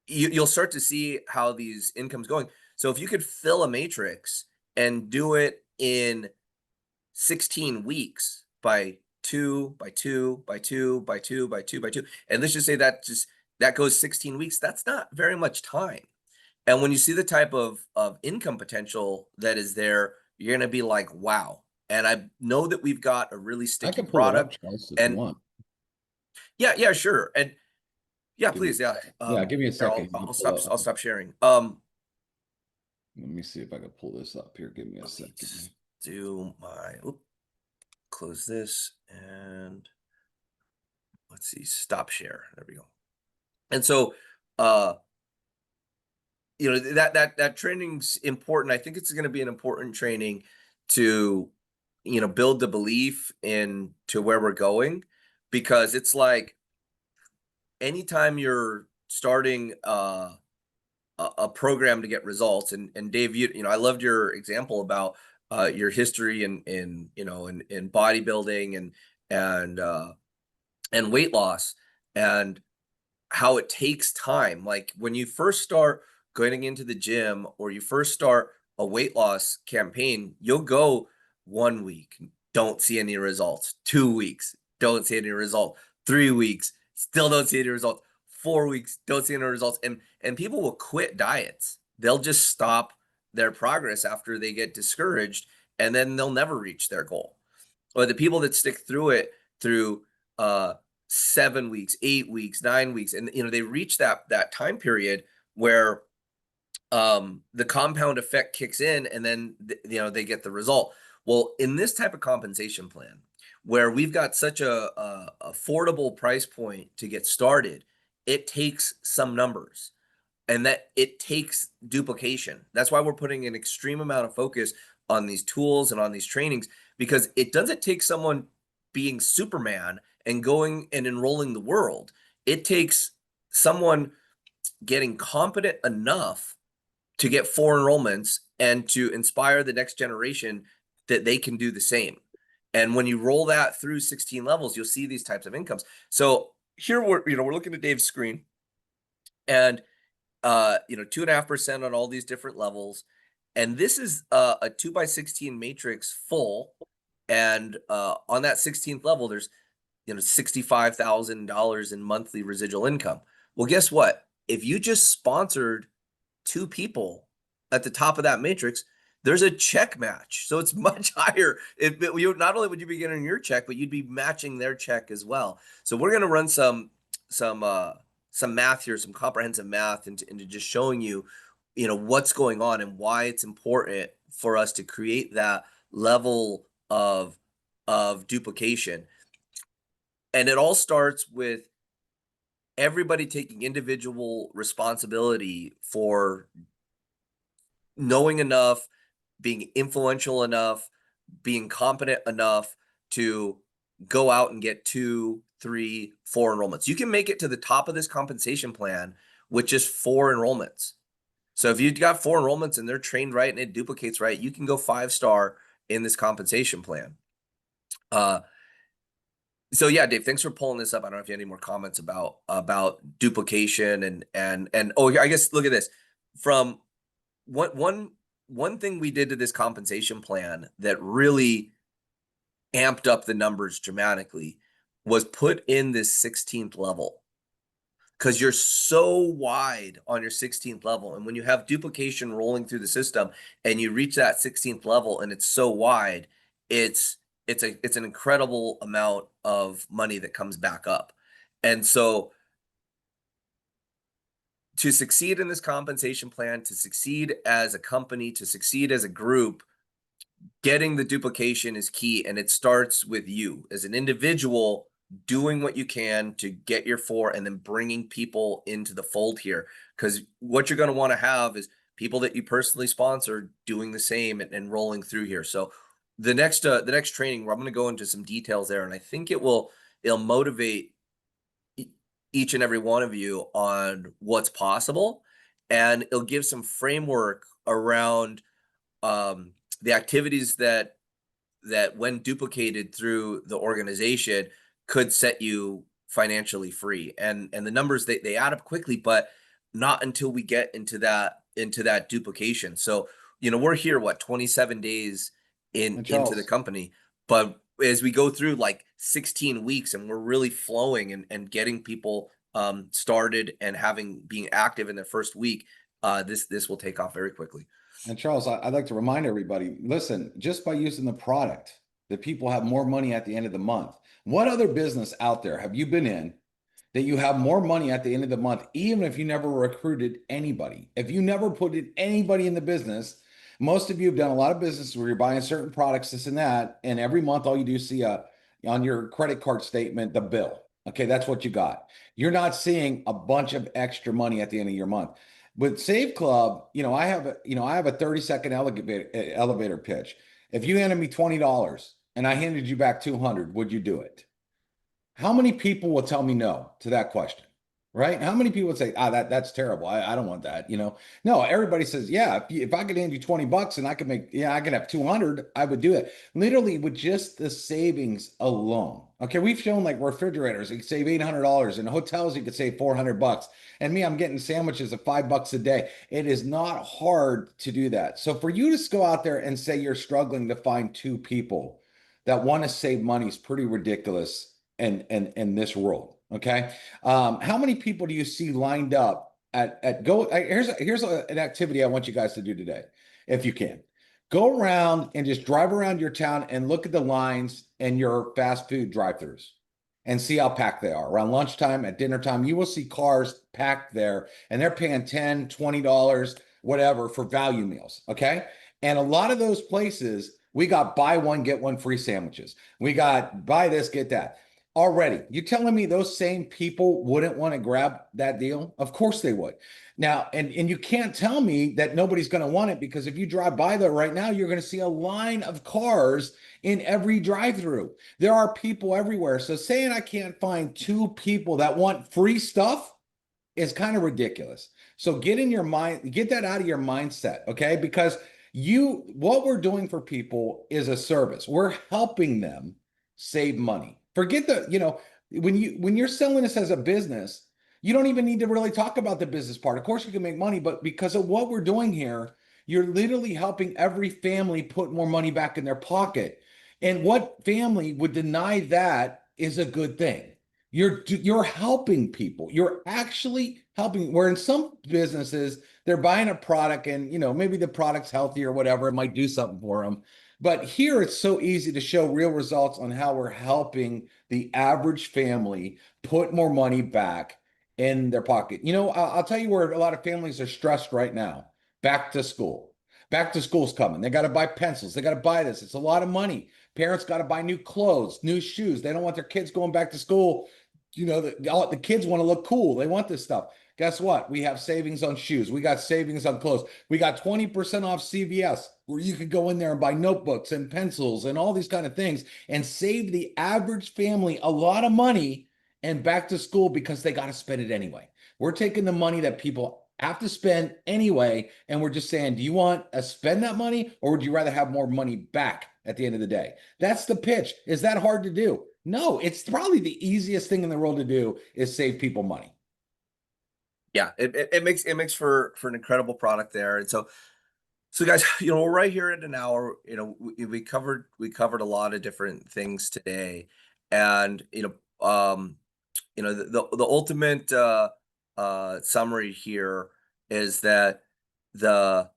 you'll start to see how these incomes going. So if you could fill a matrix and do it in 16 weeks by 2 by 2 by 2 by 2 by 2 by 2, and let's just say that goes 16 weeks, that's not very much time. And when you see the type of income potential that is there, you're gonna be like, wow. And I know that we've got a really I sticky can pull it up, product. Charles, if you And want. yeah, sure. And yeah, Give me, please, yeah. give me a Here, second. You can pull up. I'll stop sharing. Let me see if I can pull this up here. Give me a Let me second. do my, close this and let's see, stop share. There we go. And so, uh, that training's important. I think it's going to be an important training to, build the belief in to where we're going, because it's like anytime you're starting a program to get results. And Dave, I loved your example about your history in bodybuilding and weight loss, and how it takes time. Like when you first start going into the gym or you first start a weight loss campaign, you'll go 1 week, don't see any results, 2 weeks, don't see any results, 3 weeks, still don't see any results, 4 weeks, don't see any results. And people will quit diets. They'll just stop their progress after they get discouraged, and then they'll never reach their goal. Or the people that stick through it through 7 weeks, 8 weeks, 9 weeks, and they reach that time period where the compound effect kicks in, and then they get the result. Well, in this type of compensation plan, where we've got such a affordable price point to get started, it takes some numbers, and that it takes duplication. That's why we're putting an extreme amount of focus on these tools and on these trainings, because it doesn't take someone being Superman and going and enrolling the world. It takes someone getting competent enough to get 4 enrollments and to inspire the next generation that they can do the same. And when you roll that through 16 levels, you'll see these types of incomes. So here we're looking at Dave's screen, and 2.5% on all these different levels. And this is a 2x16 matrix full. And on that 16th level, there's $65,000 in monthly residual income. Well, guess what? If you just sponsored 2 people at the top of that matrix, there's a check match. So it's much higher. Not only would you be getting your check, but you'd be matching their check as well. So we're going to run some math here, some comprehensive math into just showing you, what's going on and why it's important for us to create that level of duplication. And it all starts with everybody taking individual responsibility for knowing enough, being influential enough, being competent enough to go out and get 2, 3, 4 enrollments. You can make it to the top of this compensation plan with just 4 enrollments. So if you've got 4 enrollments and they're trained right and it duplicates right, you can go 5-star in this compensation plan. So yeah, Dave, thanks for pulling this up. I don't know if you have any more comments about duplication and I guess look at this. From one thing we did to this compensation plan that really amped up the numbers dramatically was put in this 16th level, because you're so wide on your 16th level. And when you have duplication rolling through the system and you reach that 16th level and it's so wide, it's an incredible amount of money that comes back up. And so to succeed in this compensation plan, to succeed as a company, to succeed as a group, getting the duplication is key. And it starts with you as an individual doing what you can to get your 4 and then bringing people into the fold here. Because what you're going to want to have is people that you personally sponsor doing the same and rolling through here. So the next training, where I'm going to go into some details there, and I think it'll motivate each and every one of you on what's possible, and it'll give some framework around the activities that when duplicated through the organization could set you financially free. And the numbers, they add up quickly, but not until we get into that duplication. So, we're here, what, 27 days And into the Charles, company, but as we go through like 16 weeks and we're really flowing and getting people started and being active in their first week, this will take off very quickly. I'd like to remind everybody, listen, just by using the product, the people have more money at the end of the month. What other business out there have you been in that you have more money at the end of the month, even if you never recruited anybody? If you never put in anybody in the business, most of you have done a lot of business where you're buying certain products, this and that, and every month all you do is see on your credit card statement the bill. Okay, that's what you got. You're not seeing a bunch of extra money at the end of your month. With Save Club, I have a 30-second elevator pitch. If you handed me $20 and I handed you back 200, would you do it? How many people will tell me no to that question? Right? How many people would say, that's terrible. I don't want that. No, everybody says, yeah, if I could hand you $20 and I could have 200, I would do it. Literally with just the savings alone. Okay. We've shown like refrigerators, you could save $800, and hotels, you could save $400. And me, I'm getting sandwiches of $5 a day. It is not hard to do that. So for you to go out there and say you're struggling to find two people that want to save money is pretty ridiculous in this world. Okay. How many people do you see lined up at go? Here's an activity I want you guys to do today, if you can. Go around and just drive around your town and look at the lines in your fast food drive-throughs and see how packed they are. Around lunchtime, at dinner time, you will see cars packed there, and they're paying $10, $20, whatever, for value meals. Okay. And a lot of those places, we got buy one, get one free sandwiches. We got buy this, get that. Already, you telling me those same people wouldn't want to grab that deal? Of course they would. Now, and you can't tell me that nobody's going to want it, because if you drive by there right now, you're going to see a line of cars in every drive-through. There are people everywhere. So saying I can't find two people that want free stuff is kind of ridiculous. So get in your mind, get that out of your mindset, okay? Because what we're doing for people is a service. We're helping them save money. Forget when you're selling this as a business, you don't even need to really talk about the business part. Of course you can make money, but because of what we're doing here, you're literally helping every family put more money back in their pocket. And what family would deny that is a good thing? You're helping people. You're actually helping. Where in some businesses, they're buying a product and maybe the product's healthy or whatever, it might do something for them. But here it's so easy to show real results on how we're helping the average family put more money back in their pocket. I'll tell you where a lot of families are stressed right now. Back to school. Back to school's coming. They got to buy pencils. They got to buy this. It's a lot of money. Parents got to buy new clothes, new shoes. They don't want their kids going back to school. The kids want to look cool. They want this stuff. Guess what? We have savings on shoes. We got savings on clothes. We got 20% off CVS, where you could go in there and buy notebooks and pencils and all these kind of things and save the average family a lot of money and back to school, because they got to spend it anyway. We're taking the money that people have to spend anyway, and we're just saying, do you want to spend that money, or would you rather have more money back at the end of the day? That's the pitch. Is that hard to do? No, it's probably the easiest thing in the world to do is save people money. Yeah, it makes for an incredible product there. And so guys, we're right here at an hour. We covered a lot of different things today, and the ultimate summary here is that the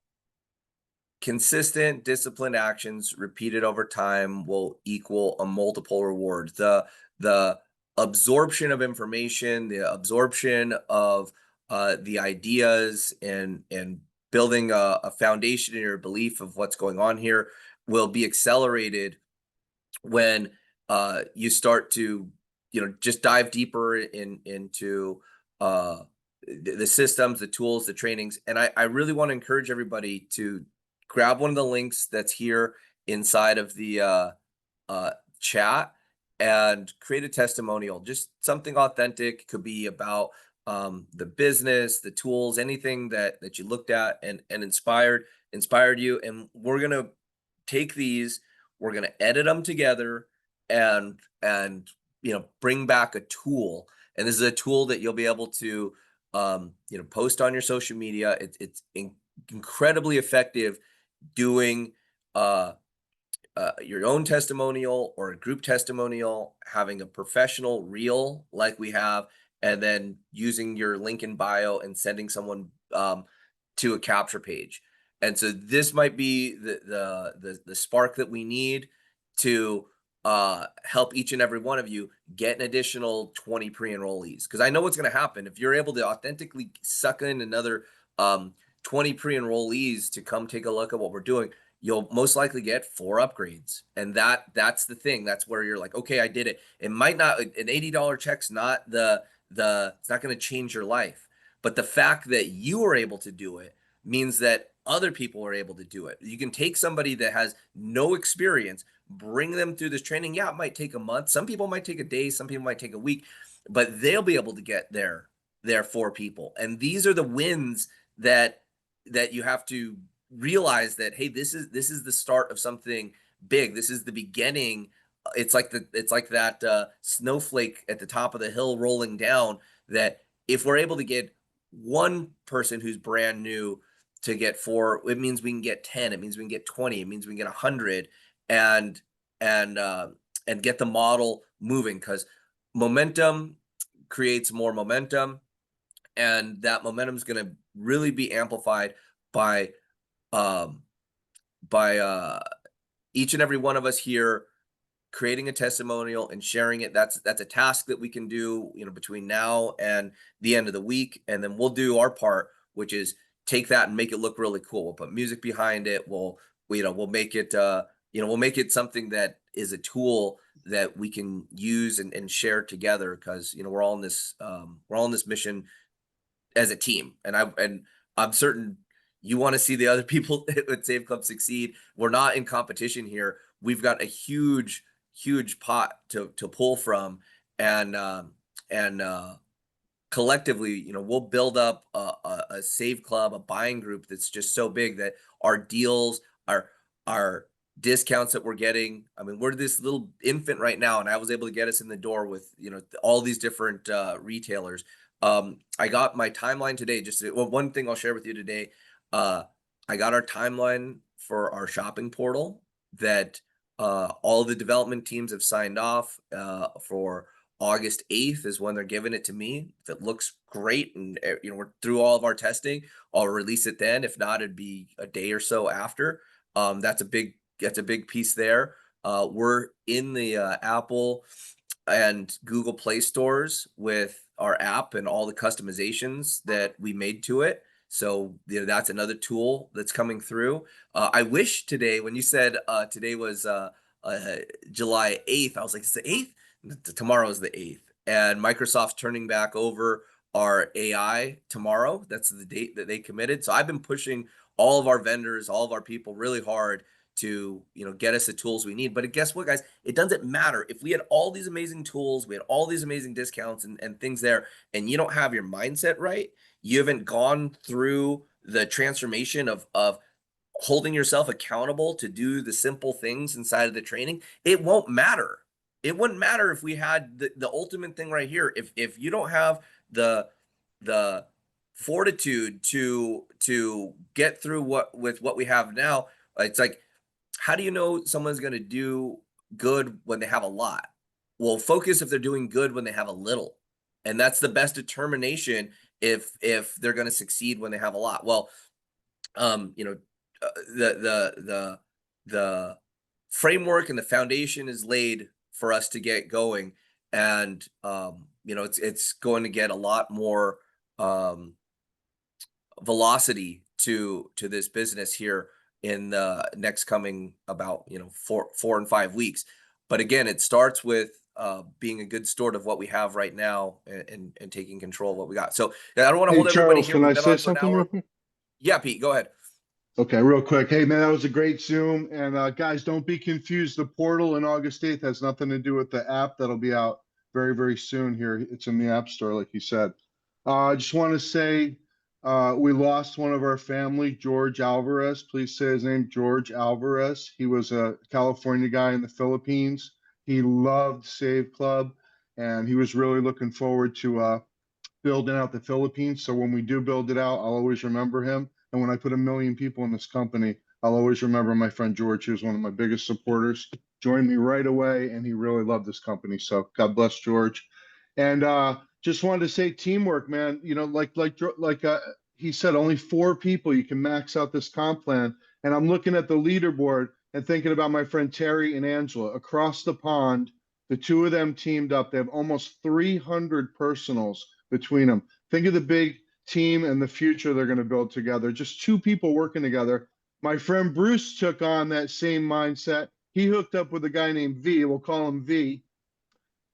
consistent, disciplined actions repeated over time will equal a multiple reward. The absorption of information, the absorption of the ideas, and building a foundation in your belief of what's going on here will be accelerated when you start to just dive deeper into the systems, the tools, the trainings. And I really want to encourage everybody to grab one of the links that's here inside of the chat and create a testimonial, just something authentic. Could be about the business, the tools, anything that you looked at and inspired you. And we're going to take these, we're going to edit them together and bring back a tool. And this is a tool that you'll be able to post on your social media. It's incredibly effective doing your own testimonial or a group testimonial, having a professional reel like we have, and then using your link in bio and sending someone to a capture page. And so this might be the spark that we need to help each and every one of you get an additional 20 pre-enrollees. Because I know what's going to happen if you're able to authentically suck in another 20 pre-enrollees to come take a look at what we're doing. You'll most likely get 4 upgrades. And that's the thing. That's where you're like, okay, I did it. It might not, an $80 check's not it's not going to change your life. But the fact that you are able to do it means that other people are able to do it. You can take somebody that has no experience, bring them through this training. Yeah, it might take a month. Some people might take a day, some people might take a week, but they'll be able to get there 4 people. And these are the wins that you have to realize that, hey, this is the start of something big. This is the beginning. It's like that snowflake at the top of the hill rolling down, that if we're able to get one person who's brand new to get 4, it means we can get 10, it means we can get 20, it means we can get 100, and get the model moving, because momentum creates more momentum, and that momentum is going to really be amplified by um, each and every one of us here creating a testimonial and sharing it. That's a task that we can do, between now and the end of the week, and then we'll do our part, which is take that and make it look really cool. We'll put music behind it. We'll make it we'll make it something that is a tool that we can use and share together, because we're all in this mission as a team. And I'm certain you want to see the other people at Save Club succeed. We're not in competition here. We've got a huge pot to pull from, and collectively, we'll build up a Save Club, a buying group that's just so big that our deals, our discounts that we're getting. I mean, we're this little infant right now, and I was able to get us in the door with all these different retailers. I got my timeline today. One thing I'll share with you today. I got our timeline for our shopping portal that all the development teams have signed off for. August 8th is when they're giving it to me. If it looks great and we're through all of our testing, I'll release it then. If not, it'd be a day or so after. That's a big piece there. We're in the Apple and Google Play stores with our app and all the customizations that we made to it. So that's another tool that's coming through. I wish today, when you said today was July 8th, I was like, it's the 8th? Tomorrow is the 8th. And Microsoft's turning back over our AI tomorrow. That's the date that they committed. So I've been pushing all of our vendors, all of our people really hard to get us the tools we need. But guess what, guys? It doesn't matter if we had all these amazing tools, we had all these amazing discounts and things there, and you don't have your mindset right. You haven't gone through the transformation of holding yourself accountable to do the simple things inside of the training. It won't matter. It wouldn't matter if we had the ultimate thing right here. If you don't have the fortitude to get through what we have now, it's like, how do you know someone's going to do good when they have a lot? Well, focus if they're doing good when they have a little, and that's the best determination if they're going to succeed when they have a lot. Well, the framework and the foundation is laid for us to get going, and it's going to get a lot more velocity to this business here in the next coming about 4 and 5 weeks. But again, it starts with being a good steward of what we have right now, and taking control of what we got. So I don't want to Hey, hold everybody Charles, here. can I We've been say on for an something real hour. quick? Yeah, Pete, go ahead. Okay, real quick. Hey, man, that was a great Zoom. And guys, don't be confused. The portal in August 8th has nothing to do with the app that'll be out very, very soon here. It's in the App Store, like you said. I just want to say we lost one of our family, George Alvarez. Please say his name, George Alvarez. He was a California guy in the Philippines. He loved Save Club, and he was really looking forward to building out the Philippines. So when we do build it out, I'll always remember him. And when I put 1 million people in this company, I'll always remember my friend George, who was one of my biggest supporters, joined me right away, and he really loved this company. So God bless George. And just wanted to say teamwork, man. You know, like he said, only 4 people you can max out this comp plan. And I'm looking at the leaderboard and thinking about my friend Terry and Angela across the pond. The 2 of them teamed up. They have almost 300 personals between them. Think of the big team and the future they're going to build together. Just 2 people working together. My friend Bruce took on that same mindset. He hooked up with a guy named V. We'll call him V.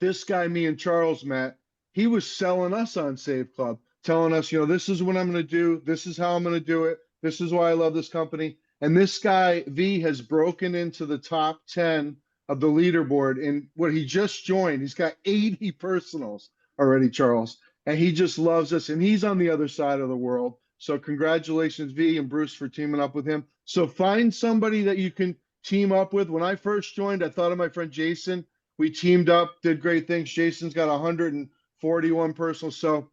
This guy, me and Charles met, he was selling us on Save Club, telling us, you know, this is what I'm going to do. This is how I'm going to do it. This is why I love this company. And this guy, V, has broken into the top 10 of the leaderboard. And what he just joined, he's got 80 personals already, Charles. And he just loves us. And he's on the other side of the world. So congratulations, V and Bruce, for teaming up with him. So find somebody that you can team up with. When I first joined, I thought of my friend Jason. We teamed up, did great things. Jason's got 141 personals. So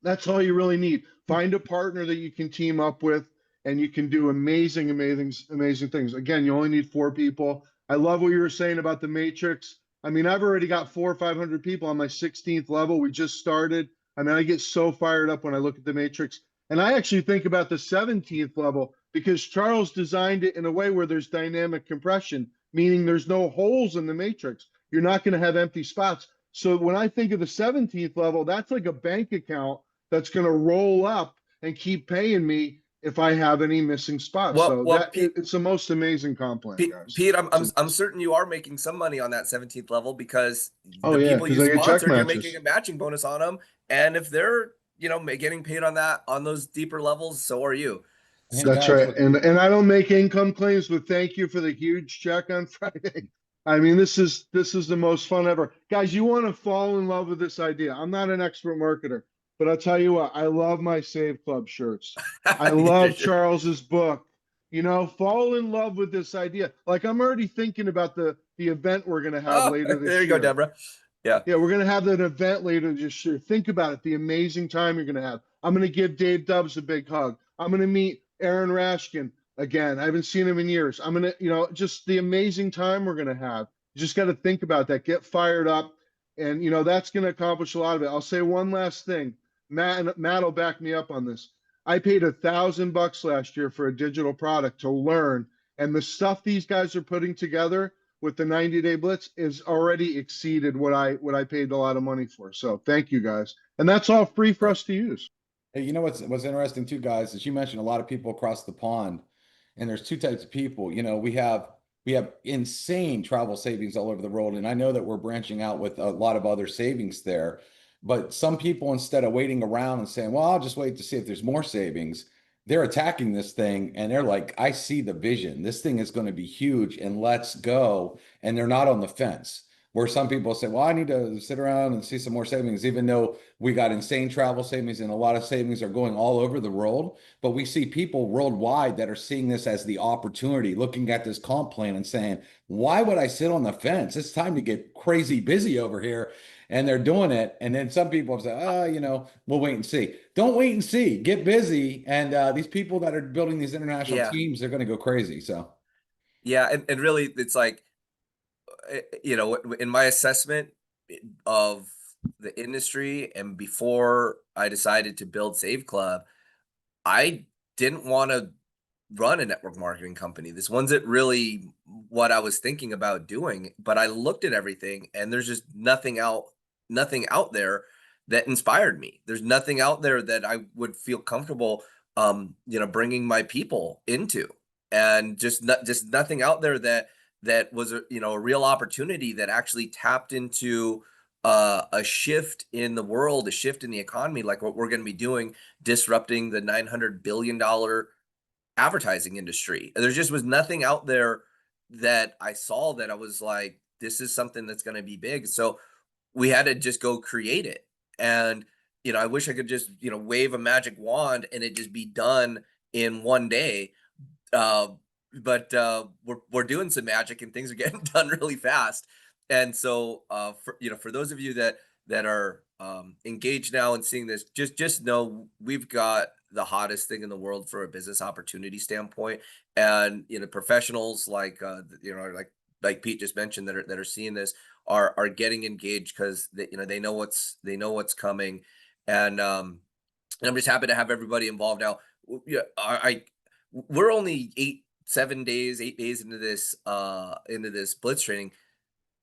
that's all you really need. Find a partner that you can team up with, and you can do amazing, amazing, amazing things. Again, you only need 4 people. I love what you were saying about the matrix. I mean, I've already got 400 or 500 people on my 16th level. We just started. I mean, I get so fired up when I look at the matrix. And I actually think about the 17th level because Charles designed it in a way where there's dynamic compression, meaning there's no holes in the matrix. You're not going to have empty spots. So when I think of the 17th level, that's like a bank account that's going to roll up and keep paying me if I have any missing spots. So Pete, it's the most amazing comp plan, guys. Pete, I'm certain you are making some money on that 17th level because Oh the yeah, people because you I get check sponsored, you're matches. making a matching bonus on them. And if they're, you know, getting paid on that, on those deeper levels, so are you. Hey, That's guys, right. And I don't make income claims, but thank you for the huge check on Friday. I mean, this is the most fun ever. Guys, you want to fall in love with this idea. I'm not an expert marketer, but I'll tell you what, I love my Save Club shirts. I love Charles's book. You know, fall in love with this idea. Like I'm already thinking about the event we're going to have later this year. There you go, Deborah. Yeah. Yeah, we're going to have that event later this year. Think about it, the amazing time you're going to have. I'm going to give Dave Dubs a big hug. I'm going to meet Aaron Rashkin again. I haven't seen him in years. I'm going to, you know, just the amazing time we're going to have. You just got to think about that. Get fired up. And, you know, that's going to accomplish a lot of it. I'll say one last thing. Matt will back me up on this. I paid $1,000 last year for a digital product to learn. And the stuff these guys are putting together with the 90-day blitz is already exceeded what I paid a lot of money for. So thank you guys. And that's all free for us to use. Hey, you know what's interesting too, guys, is you mentioned a lot of people across the pond, and there's 2 types of people. You know, we have insane travel savings all over the world, and I know that we're branching out with a lot of other savings there. But some people, instead of waiting around and saying, "Well, I'll just wait to see if there's more savings," they're attacking this thing, and they're like, "I see the vision. This thing is going to be huge, and let's go." And they're not on the fence. Where some people say, "Well, I need to sit around and see some more savings," even though we got insane travel savings and a lot of savings are going all over the world. But we see people worldwide that are seeing this as the opportunity, looking at this comp plan and saying, "Why would I sit on the fence? It's time to get crazy busy over here." And they're doing it. And then some people say, "Oh, you know, we'll wait and see." Don't wait and see. Get busy. And these people that are building these international teams, they're going to go crazy. So, yeah. And really, it's like, you know, in my assessment of the industry and before I decided to build Save Club, I didn't want to run a network marketing company. This wasn't really what I was thinking about doing, but I looked at everything and there's just nothing out there that inspired me. There's nothing out there that I would feel comfortable, you know, bringing my people into, and just nothing out there that was a, you know, a real opportunity that actually tapped into a shift in the world, a shift in the economy, like what we're going to be doing, disrupting the $900 billion advertising industry. There just was nothing out there that I saw that I was like, this is something that's going to be big. So we had to just go create it. And, you know, I wish I could just, you know, wave a magic wand and it just be done in one day. But we're doing some magic and things are getting done really fast. And so, for, you know, for those of you that are engaged now and seeing this, just know we've got the hottest thing in the world for a business opportunity standpoint. And professionals like like Pete just mentioned that are seeing this are getting engaged because they know what's coming. And I'm just happy to have everybody involved now. Yeah, we're only 8 days into this blitz training.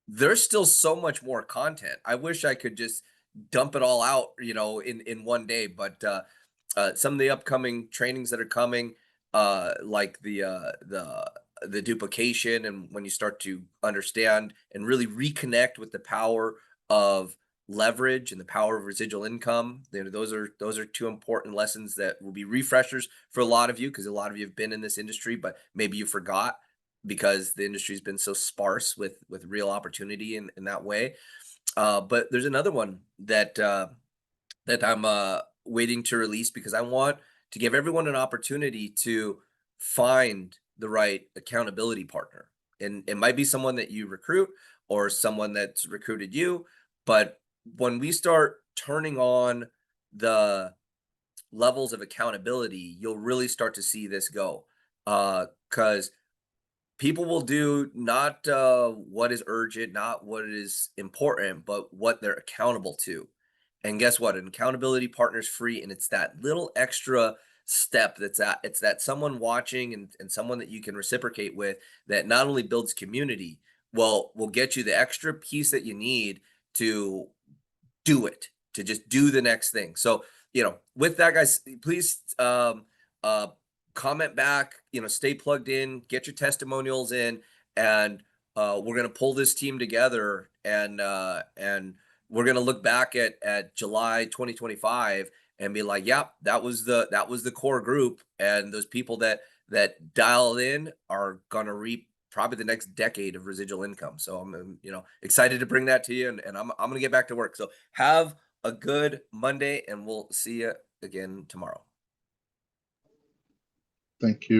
There's still so much more content. I wish I could just dump it all out, in one day. But some of the upcoming trainings that are coming, like the duplication, and when you start to understand and really reconnect with the power of leverage and the power of residual income, those are two important lessons that will be refreshers for a lot of you, because a lot of you have been in this industry, but maybe you forgot because the industry's been so sparse with real opportunity in that way. But there's another one that I'm waiting to release, because I want to give everyone an opportunity to find the right accountability partner. And it might be someone that you recruit or someone that's recruited you. But when we start turning on the levels of accountability, you'll really start to see this go. Because people will do not what is urgent, not what is important, but what they're accountable to. And guess what? An accountability partner is free, and it's that little extra step it's that someone watching and someone that you can reciprocate with, that not only builds community, will get you the extra piece that you need to do it, to just do the next thing. So, with that, guys, please comment back, stay plugged in, get your testimonials in, and we're going to pull this team together, and we're going to look back at July 2025 and be like, yep, that was the core group, and those people that dialed in are going to reap probably the next decade of residual income. So I'm excited to bring that to you, and I'm going to get back to work. So have a good Monday, and we'll see you again tomorrow. Thank you.